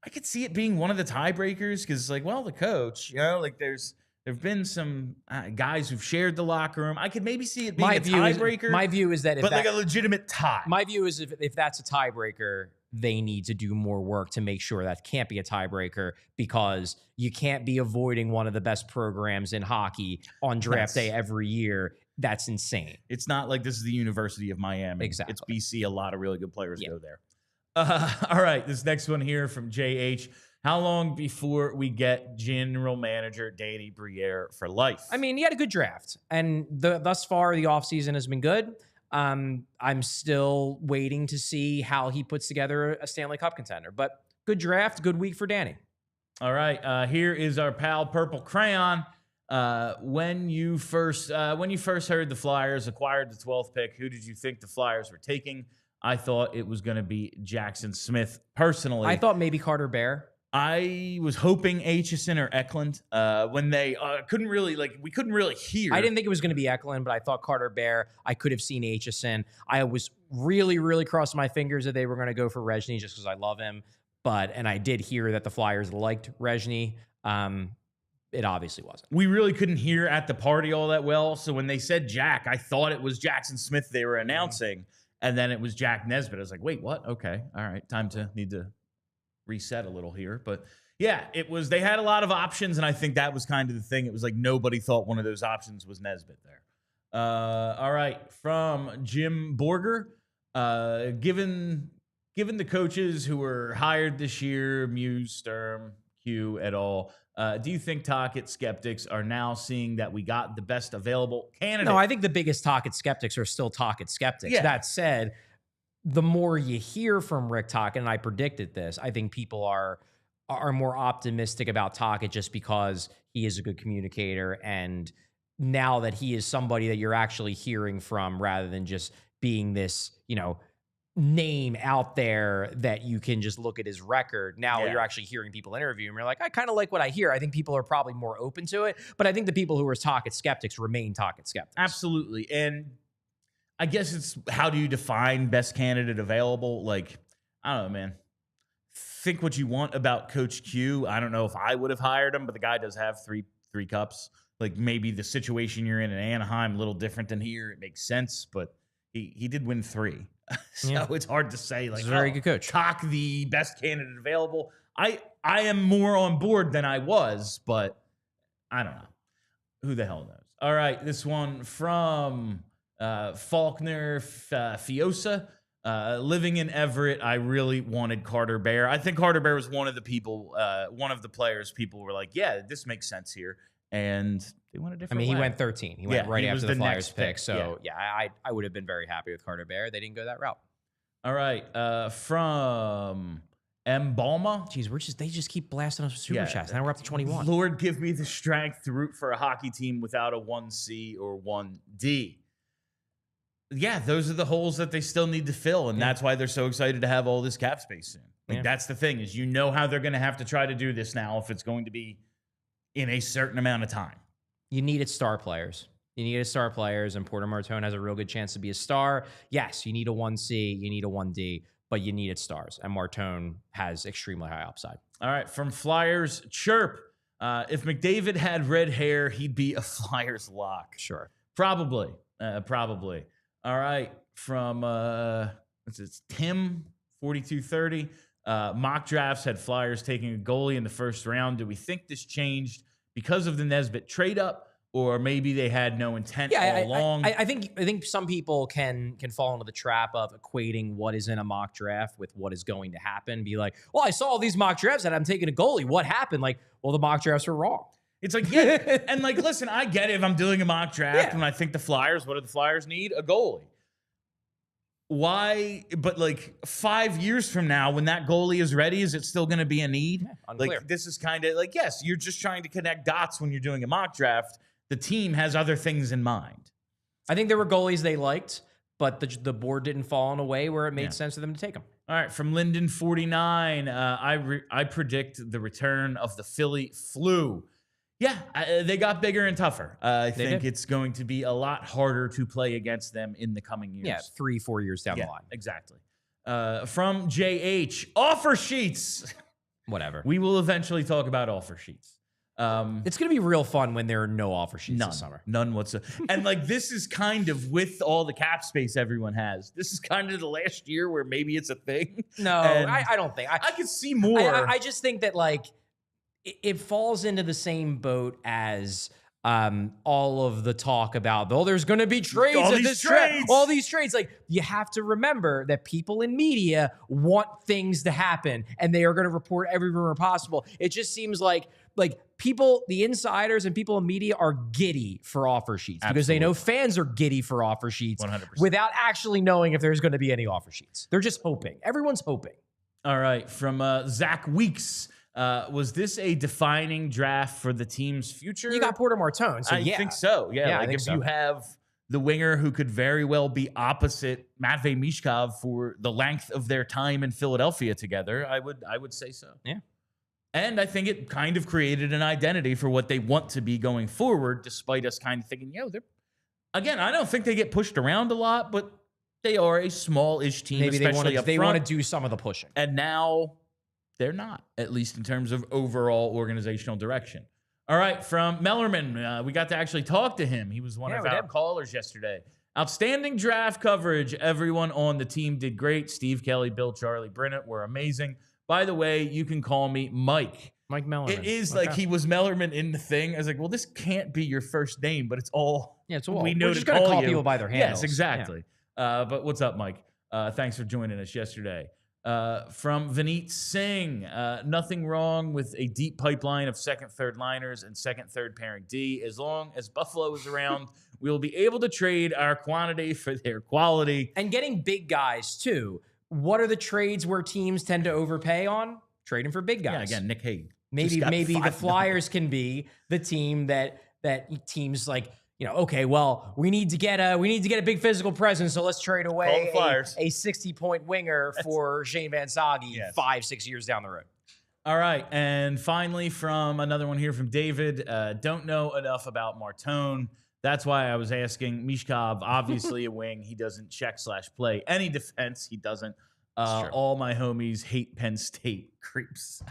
I could see it being one of the tiebreakers because, like, well, the coach, like, there've been some guys who've shared the locker room. I could maybe see it being a tiebreaker. My view is that like a legitimate tie. My view is if that's a tiebreaker, they need to do more work to make sure that can't be a tiebreaker, because you can't be avoiding one of the best programs in hockey on draft day every year. That's insane. It's not like this is the University of Miami. Exactly. It's BC. A lot of really good players go there. All right. This next one here from JH. How long before we get general manager Danny Briere for life? I mean, he had a good draft, and thus far the offseason has been good. I'm still waiting to see how he puts together a Stanley Cup contender, but good draft, good week for Danny. All right, here is our pal Purple Crayon. When you first heard the Flyers acquired the 12th pick, who did you think the Flyers were taking? I thought it was going to be Jackson Smith. Personally, I thought maybe Carter Bear. I was hoping Aitchison or Eklund when they we couldn't really hear. I didn't think it was going to be Eklund, but I thought Carter Bear. I could have seen Aitchison. I was really, really crossing my fingers that they were going to go for Rezhny just because I love him. And I did hear that the Flyers liked Rezhny. It obviously wasn't. We really couldn't hear at the party all that well. So when they said Jack, I thought it was Jackson Smith they were announcing. And then it was Jack Nesbitt. I was like, wait, what? Okay. All right. Need to reset a little here. But yeah, they had a lot of options. And I think that was kind of the thing. It was like nobody thought one of those options was Nesbitt there. All right. From Jim Borger, given the coaches who were hired this year, Muse, Sturm, Q et al., do you think Tocchet skeptics are now seeing that we got the best available candidate? No, I think the biggest Tocchet skeptics are still Tocchet skeptics. Yeah. That said, the more you hear from Rick Tocchet, and I predicted this, I think people are more optimistic about Tocchet just because he is a good communicator, and now that he is somebody that you're actually hearing from rather than just being this, name out there that you can just look at his record. Now you're actually hearing people interview him. You're like, I kind of like what I hear. I think people are probably more open to it, but I think the people who are Tocchet skeptics remain Tocchet skeptics. Absolutely. And I guess it's how do you define best candidate available? Like, I don't know, man. Think what you want about Coach Q. I don't know if I would have hired him, but the guy does have three cups. Like maybe the situation you're in Anaheim a little different than here. It makes sense, but he did win 3. So it's hard to say. Like, he's a very good coach. Talk the best candidate available. I am more on board than I was, but I don't know. Who the hell knows? All right, this one from Faulkner Fiosa. Living in Everett, I really wanted Carter Bear. I think Carter Bear was one of the players people were like, yeah, this makes sense here. And they went a different way. He went 13. He went right after the Flyers pick. So, yeah, I would have been very happy with Carter Bear. They didn't go that route. All right. From M. Balma. Jeez, they just keep blasting us with super chats. Now we're up to 21. Lord, give me the strength to root for a hockey team without a 1C or 1D. Yeah, those are the holes that they still need to fill, and that's why they're so excited to have all this cap space soon. That's the thing, is how they're going to have to try to do this now if it's going to be in a certain amount of time. You needed star players. And Porter Martone has a real good chance to be a star. Yes, you need a 1C, you need a 1D, but you needed stars, and Martone has extremely high upside. All right, from Flyers Chirp. If McDavid had red hair, he'd be a Flyers lock. Sure. Probably. All right, from Tim 4230. Mock drafts had Flyers taking a goalie in the first round. Do we think this changed because of the Nesbitt trade up, or maybe they had no intent all along? I think some people can fall into the trap of equating what is in a mock draft with what is going to happen. Be like, well, I saw all these mock drafts and I'm taking a goalie. What happened? Like, well, the mock drafts were wrong. It's like, yeah. And like, listen, I get it if I'm doing a mock draft and I think the Flyers, what do the Flyers need? A goalie. Why? But like 5 years from now, when that goalie is ready, is it still going to be a need? Yeah, unclear. Like, this is kind of like, yes, you're just trying to connect dots when you're doing a mock draft. The team has other things in mind. I think there were goalies they liked, but the board didn't fall in a way where it made sense for them to take them. All right, from Linden 49, I predict the return of the Philly flu. Yeah, they got bigger and tougher. I think it's going to be a lot harder to play against them in the coming years. Yeah, 3-4 years down the line. Exactly. From JH, offer sheets. Whatever. We will eventually talk about offer sheets. It's going to be real fun when there are no offer sheets this summer. None whatsoever. And like, this is kind of with all the cap space everyone has. This is kind of the last year where maybe it's a thing. No, I don't think. I could see more. I just think that like it falls into the same boat as all of the talk about, there's going to be trades all at this trade. All these trades. Like, you have to remember that people in media want things to happen, and they are going to report every rumor possible. It just seems like people, the insiders and people in media are giddy for offer sheets because they know fans are giddy for offer sheets 100%. Without actually knowing if there's going to be any offer sheets. They're just hoping. Everyone's hoping. All right. From Zach Weeks. Was this a defining draft for the team's future? You got Porter Martone, so I think so. Yeah, like if you have the winger who could very well be opposite Matvei Michkov for the length of their time in Philadelphia together, I would say so. Yeah. And I think it kind of created an identity for what they want to be going forward, despite us kind of thinking, again, I don't think they get pushed around a lot, but they are a small-ish team, maybe especially they want to do some of the pushing. And now they're not, at least in terms of overall organizational direction. All right, from Mellerman, we got to actually talk to him. He was one of our callers yesterday. Outstanding draft coverage. Everyone on the team did great. Steve Kelly, Bill, Charlie, Brinnett were amazing. By the way, you can call me Mike. Mike Mellerman. It is like he was Mellerman in the thing. I was like, well, this can't be your first name, but it's all we know. We're just going to call people by their handles. Yes, exactly. Yeah. But what's up, Mike? Thanks for joining us yesterday. From Vineet Singh, nothing wrong with a deep pipeline of second, third liners and second, third pairing D. As long as Buffalo is around, we'll be able to trade our quantity for their quality. And getting big guys, too. What are the trades where teams tend to overpay on? Trading for big guys. Yeah, again, Nick Hague. Maybe the Flyers can be the team that teams like, okay, well, we need to get a big physical presence, so let's trade away a 60-point winger for Shane Vansaghi 5-6 years down the road. All right, and finally from another one here from David, don't know enough about Martone. That's why I was asking. Michkov, obviously a wing. He doesn't check/play any defense. He doesn't. All my homies hate Penn State. Creeps.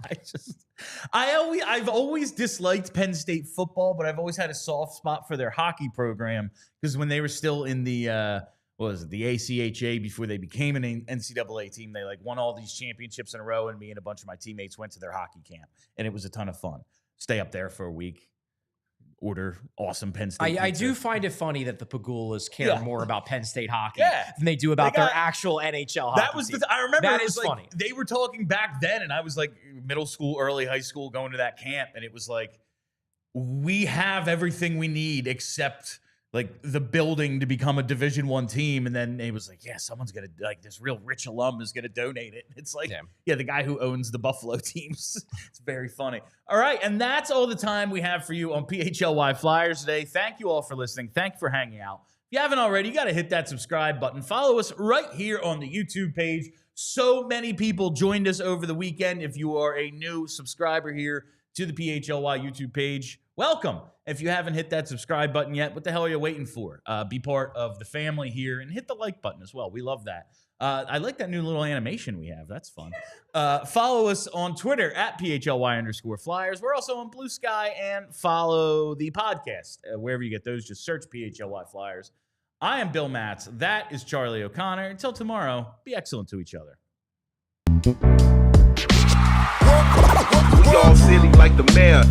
I've always disliked Penn State football, but I've always had a soft spot for their hockey program because when they were still in the the ACHA before they became an NCAA team, they won all these championships in a row, and me and a bunch of my teammates went to their hockey camp, and it was a ton of fun. Stay up there for a week. Order awesome Penn State. I do find it funny that the Pagulas care more about Penn State hockey than they do about their actual NHL hockey. That was I remember that is funny. They were talking back then, and I was like middle school, early high school, going to that camp, and it was like, we have everything we need except the building to become a Division I team. And then it was someone's gonna this real rich alum is gonna donate it. It's the guy who owns the Buffalo teams. It's very funny. All right, and that's all the time we have for you on PHLY Flyers today. Thank you all for listening. Thank you for hanging out. If you haven't already, you got to hit that subscribe button. Follow us right here on the YouTube page. So many people joined us over the weekend. If you are a new subscriber here to the PHLY YouTube page, welcome. If you haven't hit that subscribe button yet, what the hell are you waiting for? Be part of the family here and hit the like button as well. We love that. I like that new little animation we have. That's fun. Follow us on Twitter at PHLY_Flyers. We're also on Blue Sky, and follow the podcast. Wherever you get those, just search PHLY Flyers. I am Bill Matz. That is Charlie O'Connor. Until tomorrow, be excellent to each other. We all silly like the mayor.